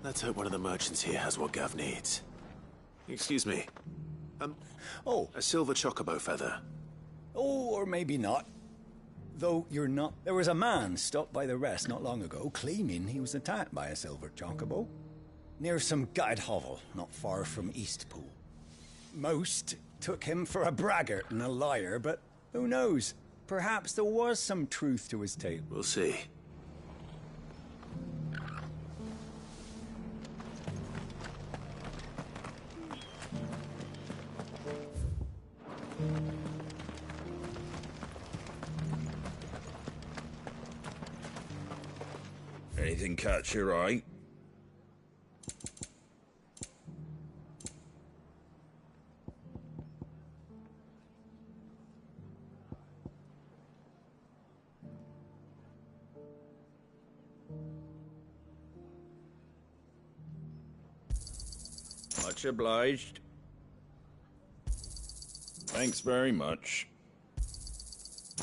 Let's hope one of the merchants here has what Gav needs. Excuse me. Oh. A silver chocobo feather. Oh, or maybe not. Though you're not... There was a man stopped by the rest not long ago, claiming he was attacked by a silver chocobo. Near some gutted hovel, not far from Eastpool. Most took him for a braggart and a liar, but who knows? Perhaps there was some truth to his tale. We'll see. Anything catch your eye? Much obliged. Thanks very much.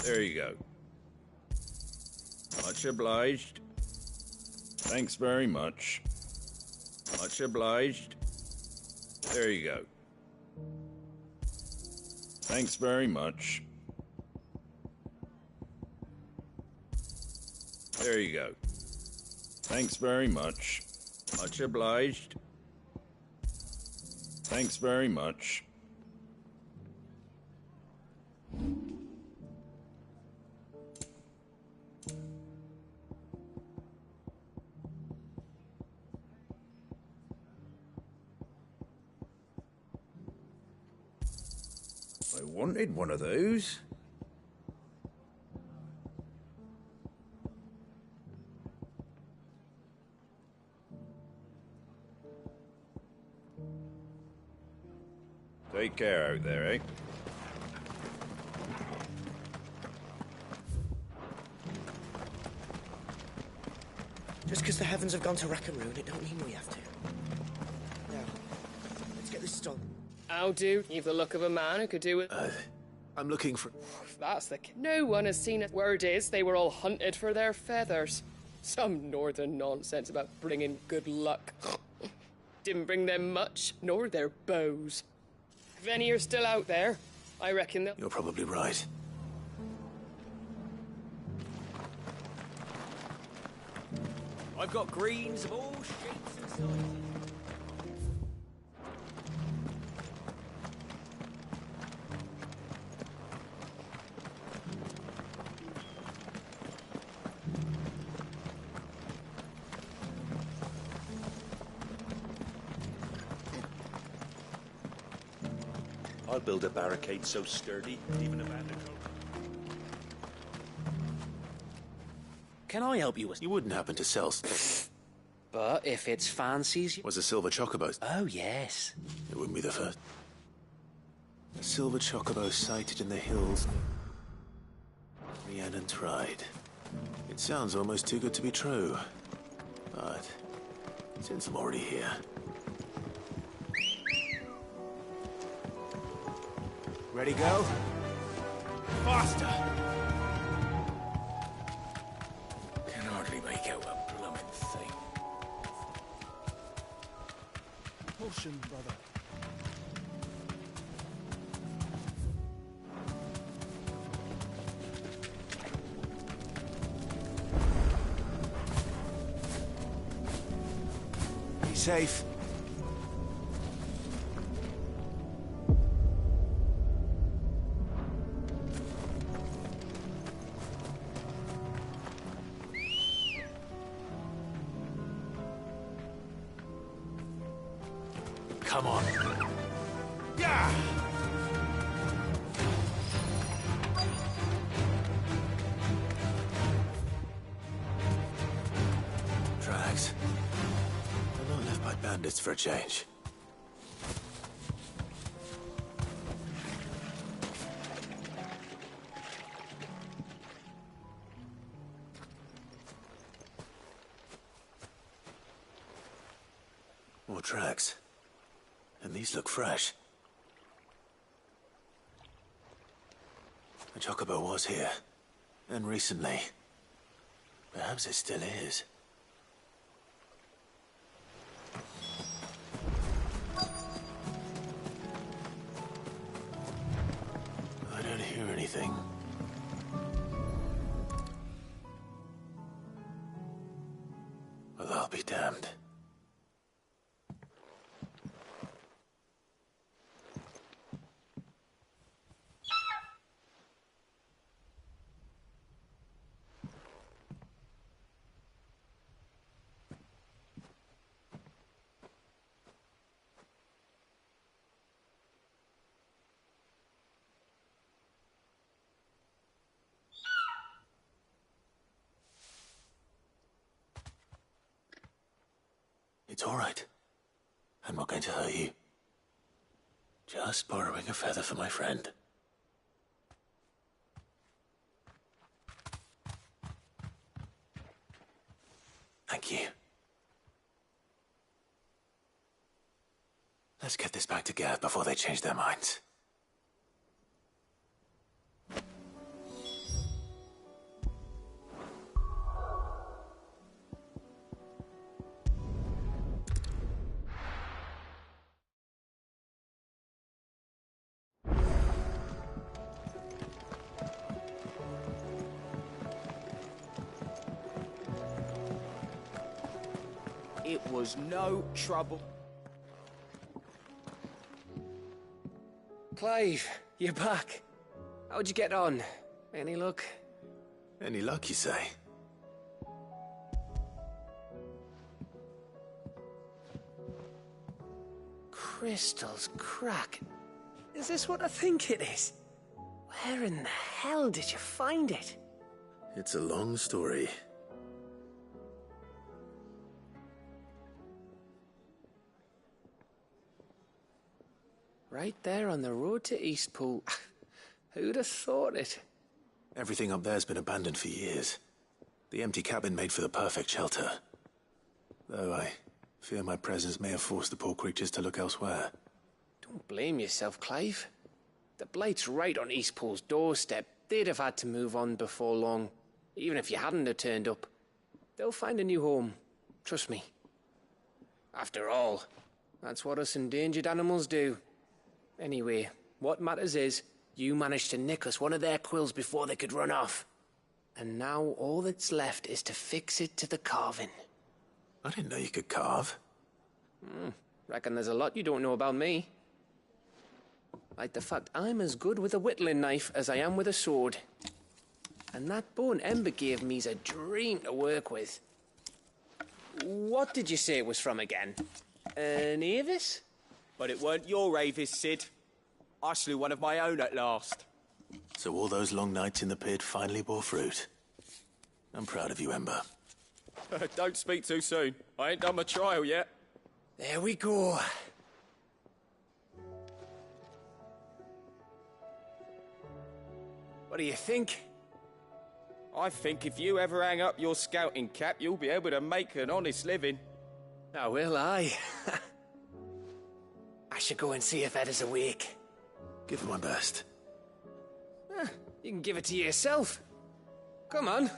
There you go. Much obliged. Thanks very much. Much obliged. There you go. Thanks very much. There you go. Thanks very much. Much obliged. Thanks very much. I wanted one of those. Take care out there, eh? Just because the heavens have gone to rack and ruin, it don't mean we have to. Now, let's get this stolen. How do? You've the look of a man who could do it. I'm looking for... That's the... No one has seen it. Word is, they were all hunted for their feathers. Some northern nonsense about bringing good luck. Didn't bring them much, nor their bows. If any are still out there, I reckon they'll... You're probably right. I've got greens of all shapes and sizes. I'll build a barricade so sturdy, even a bandicoot. Can I help you with... You wouldn't happen to sell... But if it's fancies... Was a silver chocobo? Oh, yes. It wouldn't be the first. A silver chocobo sighted in the hills. Rhiannon tried. It sounds almost too good to be true. But since I'm already here... Ready, go? Faster! Can hardly make out a blooming thing. Caution, brother. Be safe. Come on. Yeah! Drags. They're not left by bandits for a change. More tracks. And these look fresh. The chocobo was here. And recently. Perhaps it still is. I don't hear anything. Well, I'll be damned. It's all right. I'm not going to hurt you. Just borrowing a feather for my friend. Thank you. Let's get this back to Gav before they change their minds. It was no trouble. Clive, you're back. How'd you get on? Any luck? Any luck, you say? Crystals crack. Is this what I think it is? Where in the hell did you find it? It's a long story. Right there on the road to Eastpool. Who'd have thought it? Everything up there's been abandoned for years. The empty cabin made for the perfect shelter. Though I fear my presence may have forced the poor creatures to look elsewhere. Don't blame yourself, Clive. The Blight's right on Eastpool's doorstep. They'd have had to move on before long, even if you hadn't have turned up. They'll find a new home. Trust me. After all, that's what us endangered animals do. Anyway, what matters is, you managed to nick us one of their quills before they could run off. And now all that's left is to fix it to the carving. I didn't know you could carve. Reckon there's a lot you don't know about me. Like the fact I'm as good with a whittling knife as I am with a sword. And that bone Ember gave me's a dream to work with. What did you say it was from again? An Avis? But it weren't your Avis, Sid. I slew one of my own at last. So all those long nights in the pit finally bore fruit. I'm proud of you, Ember. Don't speak too soon. I ain't done my trial yet. There we go. What do you think? I think if you ever hang up your scouting cap, you'll be able to make an honest living. Oh, will I? I should go and see if Ed is awake. Give it my best. You can give it to yourself. Come on.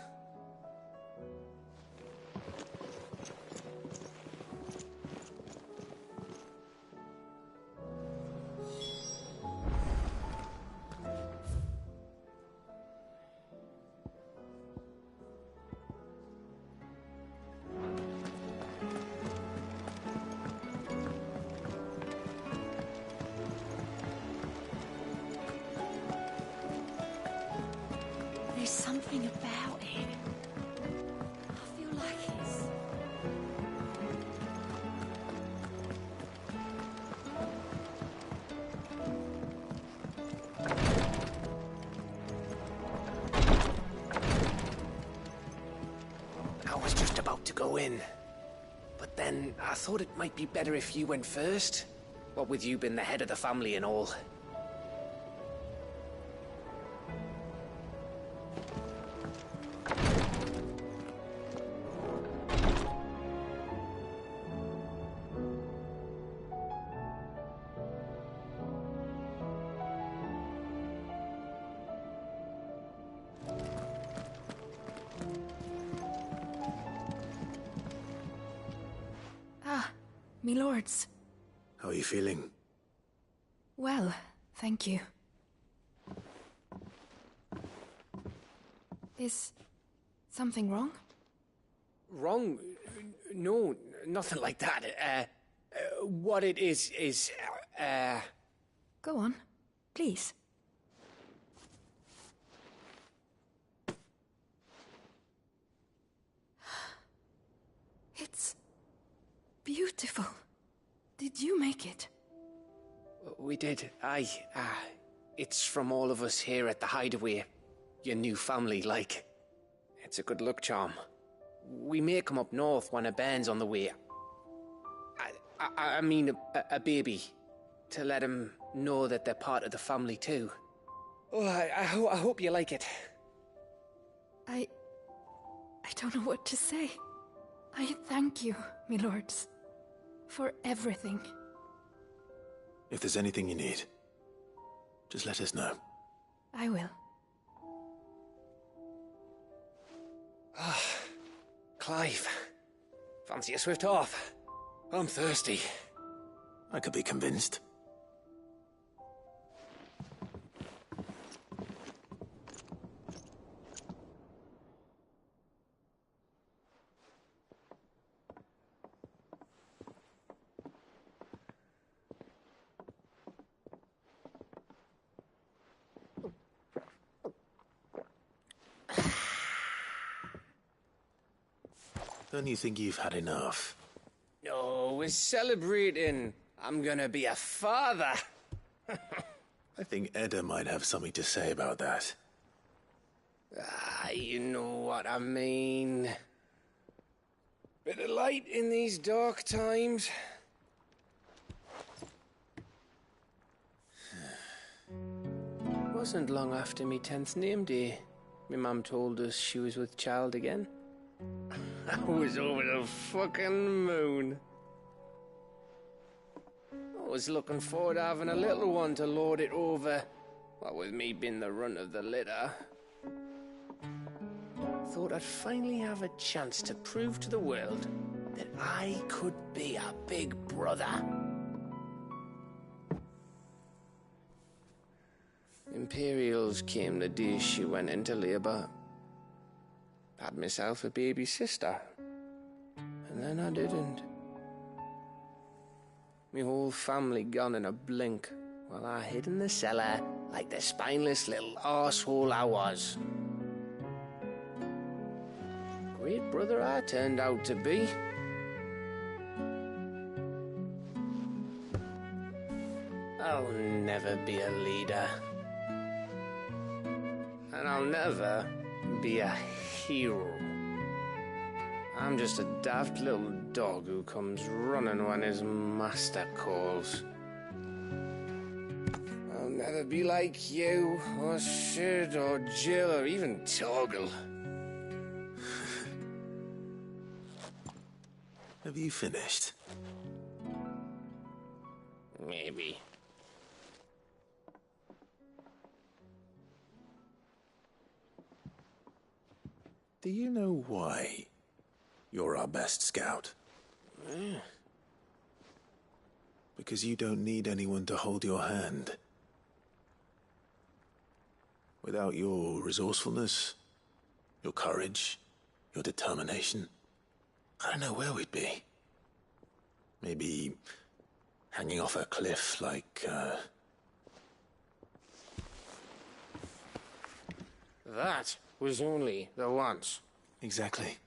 There's something about it. I feel like it's... I was just about to go in. But then I thought it might be better if you went first. What with you being the head of the family and all. Me lords. How are you feeling? Well, thank you. Is something wrong? Wrong? No, nothing like that. What it is... Go on, please. It's beautiful. Did you make it? We did, aye. It's from all of us here at the Hideaway. Your new family, like. It's a good luck charm. We may come up north when a band's on the way. I mean a baby. To let him know that they're part of the family too. Oh, I hope you like it. I don't know what to say. I thank you, me lords, for everything. If there's anything you need, just let us know. I will. Clive, fancy a swift off? I'm thirsty. I could be convinced. Don't you think you've had enough? No, we're celebrating. I'm gonna be a father. I think Edda might have something to say about that. You know what I mean. Bit of light in these dark times. Wasn't long after me 10th name day. My mum told us she was with child again. I was over the fucking moon. I was looking forward to having a little one to lord it over, what with me being the runt of the litter. Thought I'd finally have a chance to prove to the world that I could be a big brother. Imperials came the day she went into labour. Had myself a baby sister. And then I didn't. My whole family gone in a blink, while I hid in the cellar like the spineless little arsehole I was. Great brother I turned out to be. I'll never be a leader. And I'll never be a hero. I'm just a daft little dog who comes running when his master calls. I'll never be like you, or Sid, or Jill, or even Torgal. Have you finished? Maybe. Do you know why you're our best scout? Because you don't need anyone to hold your hand. Without your resourcefulness, your courage, your determination, I don't know where we'd be. Maybe hanging off a cliff like, That was only the once. Exactly.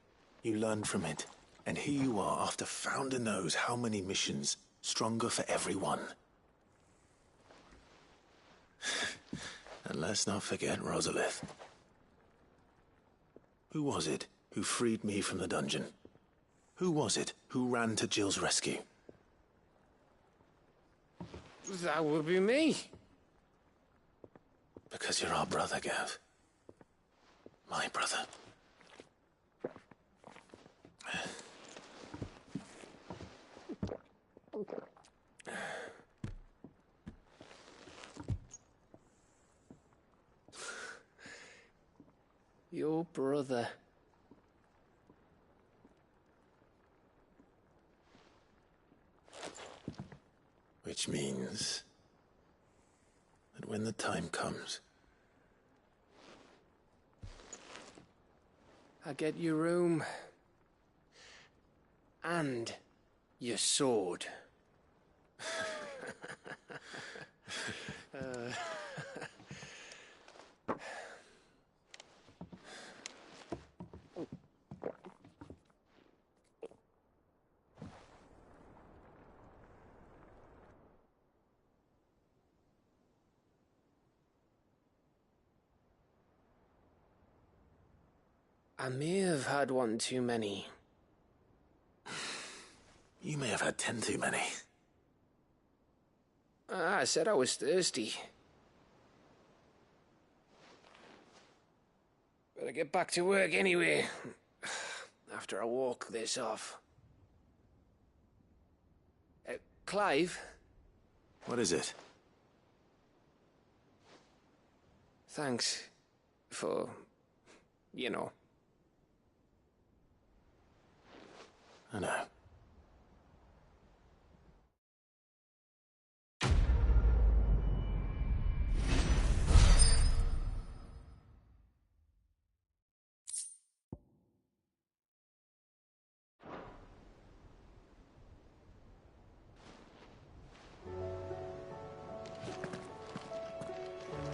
You learned from it. And here you are, after Founder knows how many missions, stronger for everyone. And let's not forget Rosalith. Who was it who freed me from the dungeon? Who was it who ran to Jill's rescue? That would be me. Because you're our brother, Gav. My brother. Your brother. Which means that when the time comes, I get your room. And your sword. I may have had one too many. you may have had 10 too many. I said I was thirsty. Better get back to work anyway, after I walk this off. Clive? What is it? Thanks for, you know. I know.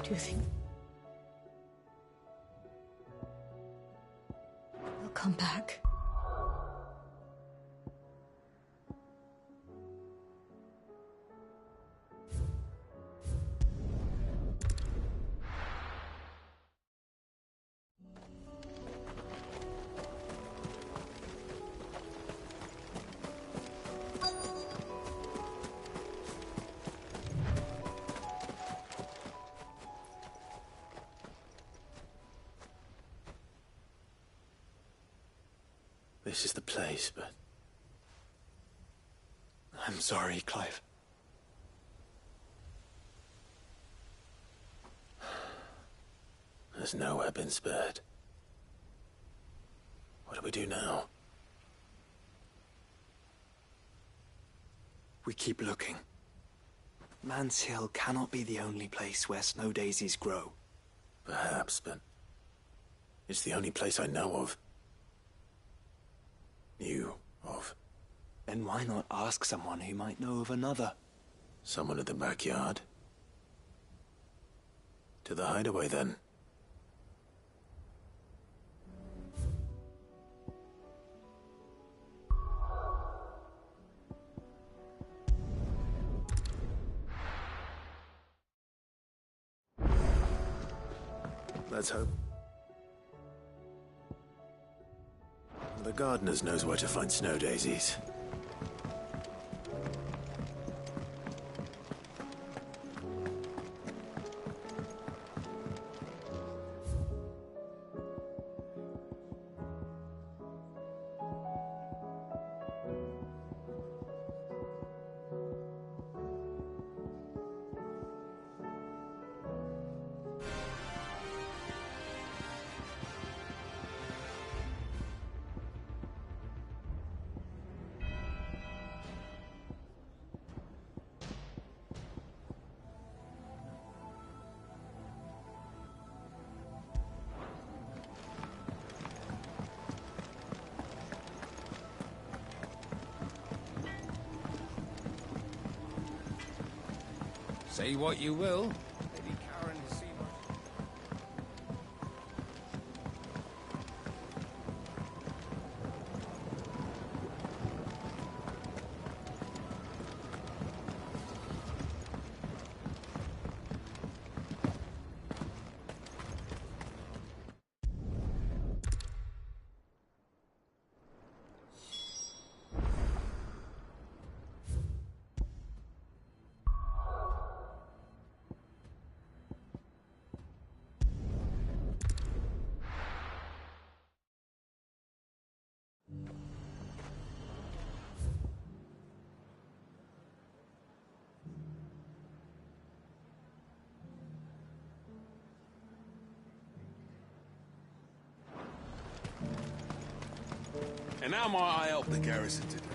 Do you think they'll come back? this is the place, but... I'm sorry, Clive. There's nowhere been spared. What do we do now? We keep looking. Man's Hill cannot be the only place where snow daisies grow. Perhaps, but it's the only place I know of. Knew of. Then why not ask someone who might know of another? Someone at the backyard? To the hideaway, then. Let's hope. The gardeners knows where to find snow daisies. Say what you will. Lady Karen has seen much. And how might I help the garrison today?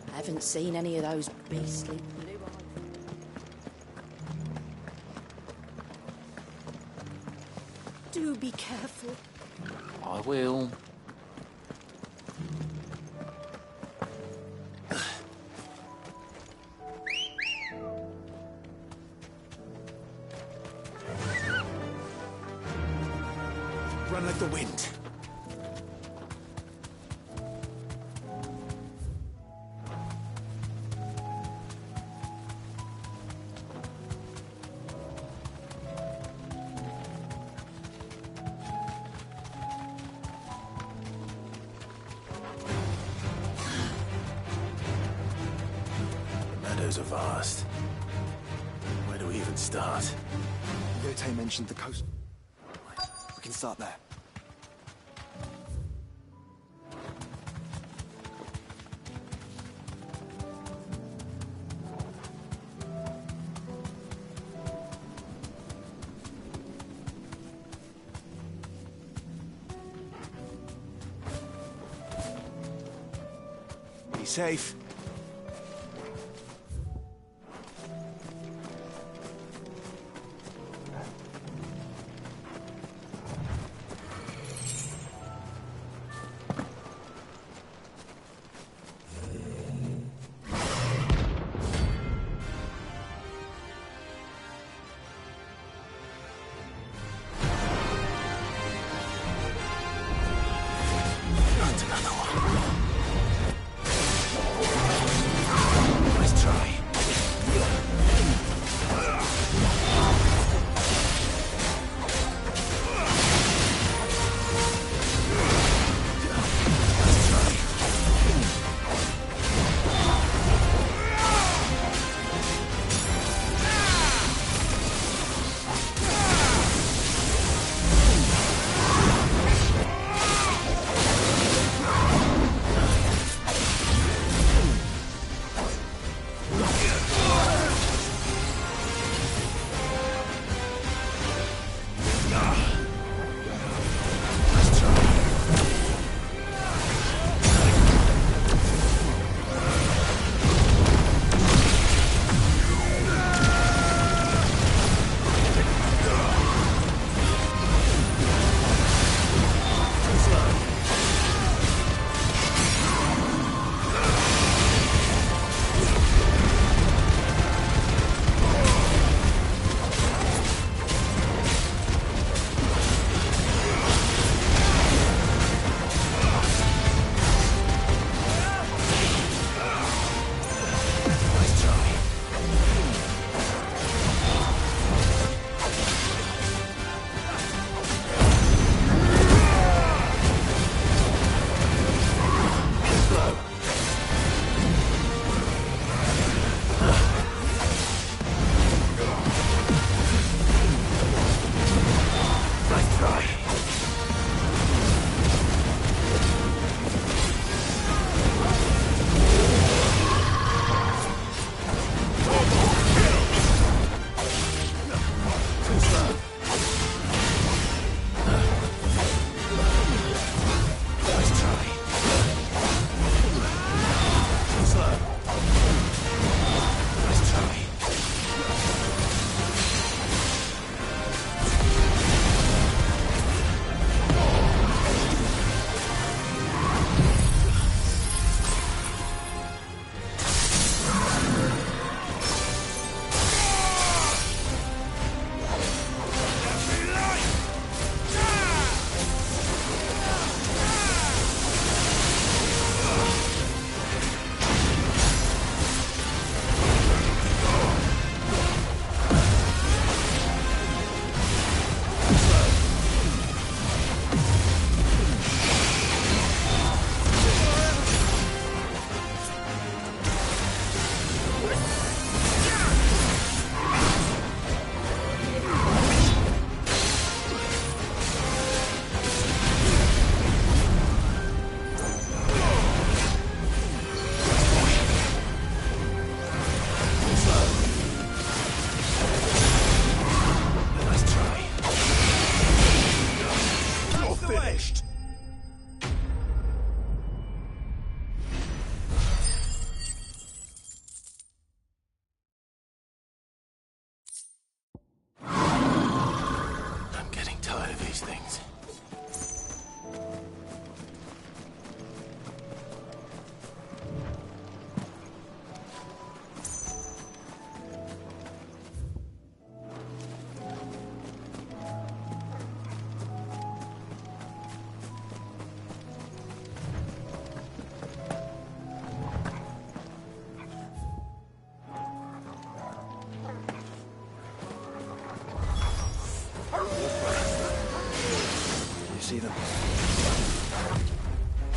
I haven't seen any of those beastly blue eyes. Do be careful. I will. Run like the wind. Are vast. Where do we even start? Yote mentioned the coast. Right, we can start there. Be safe.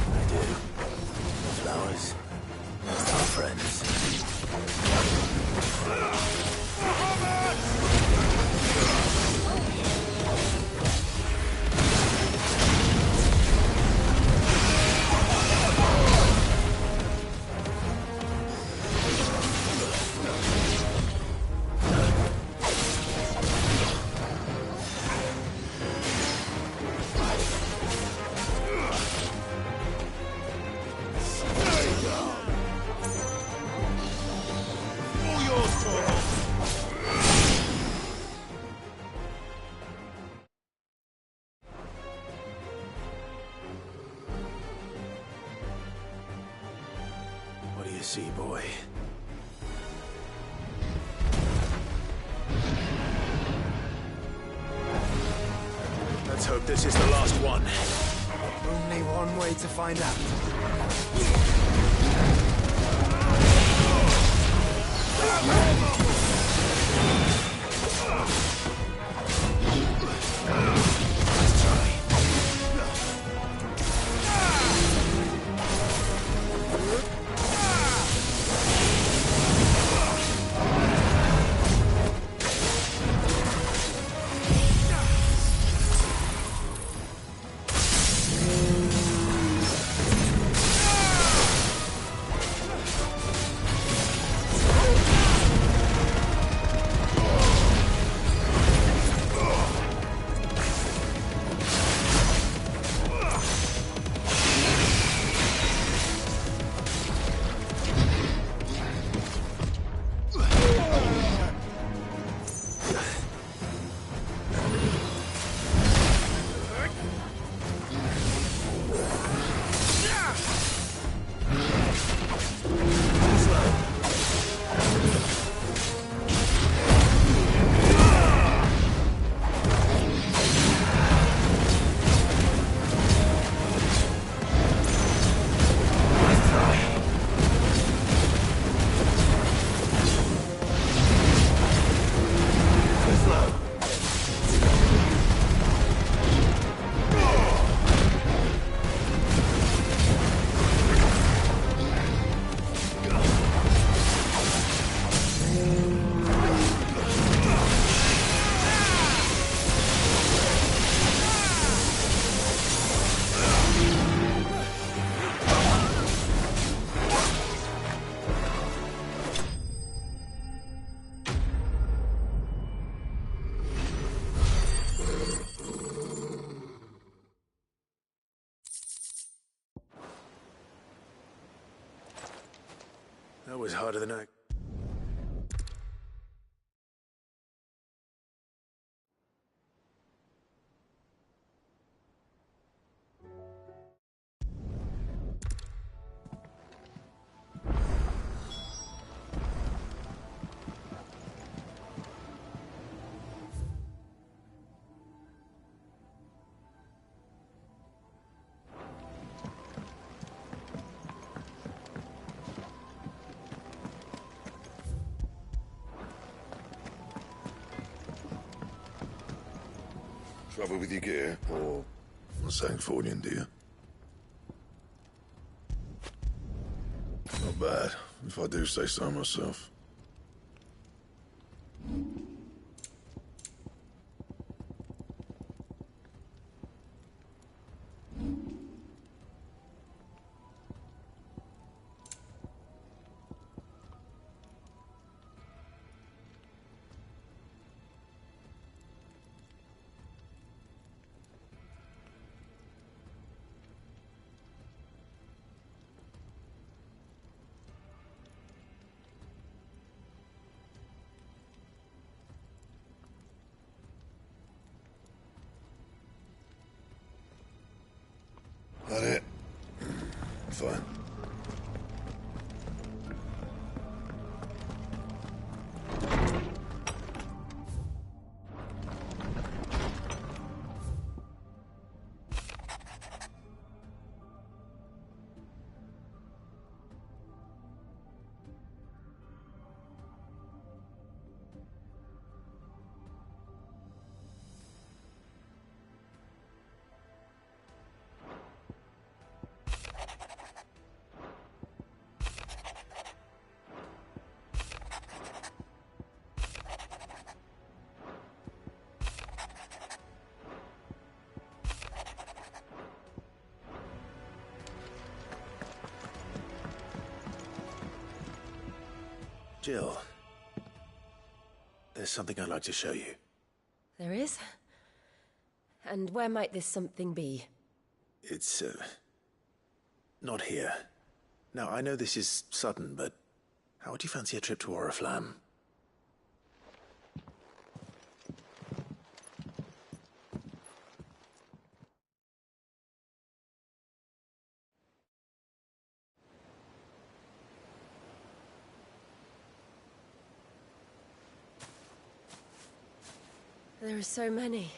I do. Flowers, just our friends. What do you see, boy? Let's hope this is the last one. Only one way to find out. That was harder than I... Trouble with your gear, or something falling, do you? Not bad, if I do say so myself. That it? Fine. Jill, there's something I'd like to show you. There is? And where might this something be? It's, not here. Now, I know this is sudden, but how would you fancy a trip to Oriflamme? There are so many.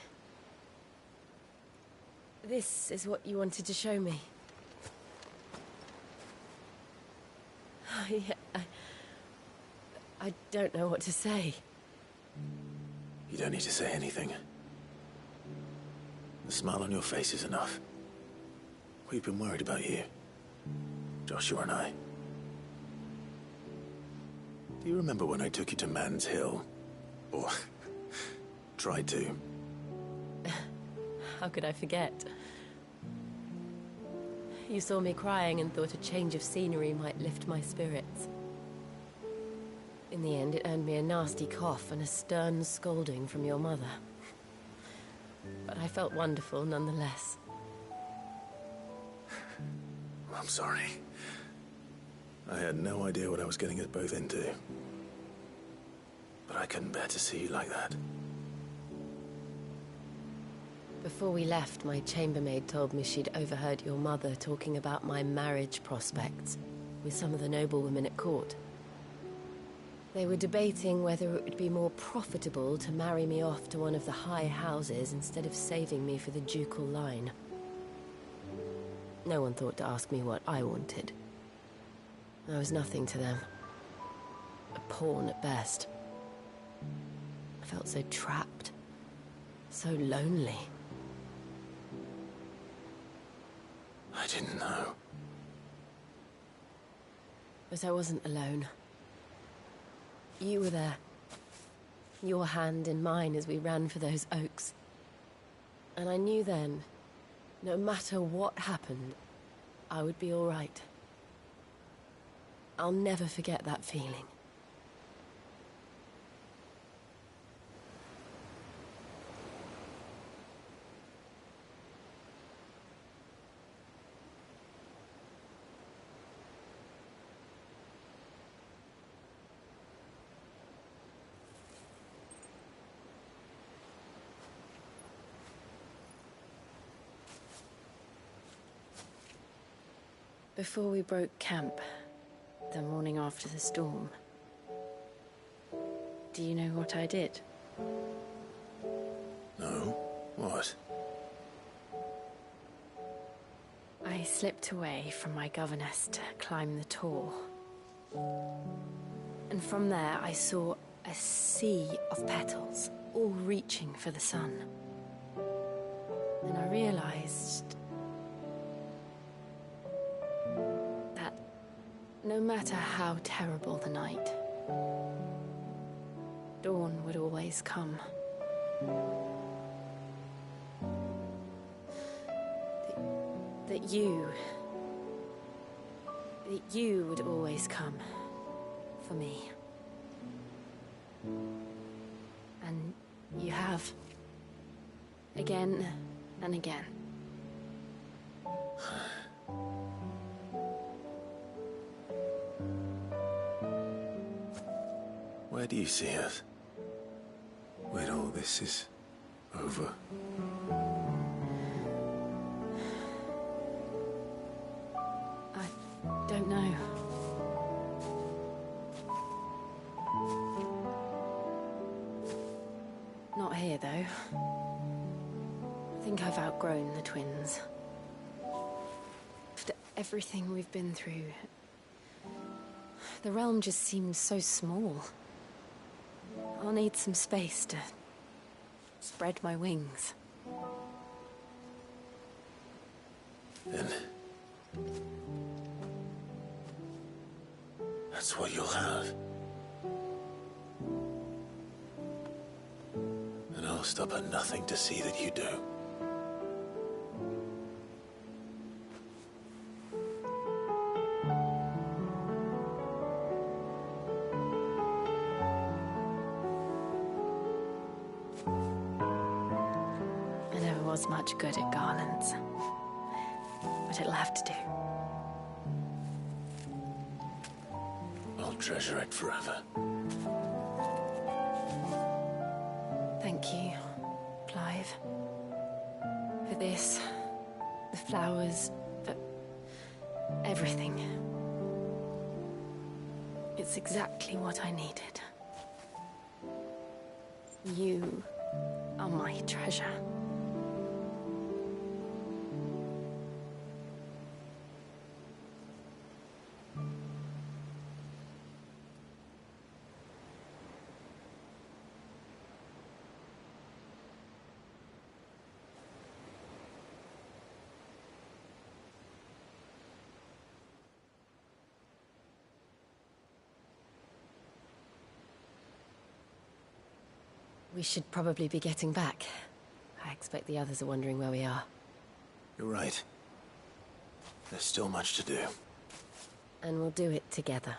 This is what you wanted to show me. I don't know what to say. You don't need to say anything. The smile on your face is enough. We've been worried about you, Joshua and I. Do you remember when I took you to Man's Hill? Or tried to? How could I forget? You saw me crying and thought a change of scenery might lift my spirits. In the end, it earned me a nasty cough and a stern scolding from your mother. But I felt wonderful nonetheless. I'm sorry. I had no idea what I was getting us both into. But I couldn't bear to see you like that. Before we left, my chambermaid told me she'd overheard your mother talking about my marriage prospects with some of the noblewomen at court. They were debating whether it would be more profitable to marry me off to one of the high houses instead of saving me for the ducal line. No one thought to ask me what I wanted. I was nothing to them. A pawn at best. I felt so trapped. So lonely. I didn't know. But I wasn't alone. You were there. Your hand in mine as we ran for those oaks. And I knew then, no matter what happened, I would be all right. I'll never forget that feeling. Before we broke camp, the morning after the storm, do you know what I did? No? What? I slipped away from my governess to climb the tor. And from there I saw a sea of petals, all reaching for the sun. And I realized that no matter how terrible the night, dawn would always come. That you would always come for me. And you have. Again and again. Where do you see us? When all this is over? I don't know. Not here, though. I think I've outgrown the twins. After everything we've been through, the realm just seems so small. I'll need some space to spread my wings. Then that's what you'll have. And I'll stop at nothing to see that you do. was much good at garlands. But it'll have to do. I'll treasure it forever. Thank you, Clive. For this, the flowers, for everything. It's exactly what I needed. You are my treasure. We should probably be getting back. I expect the others are wondering where we are. You're right. There's still much to do. And we'll do it together.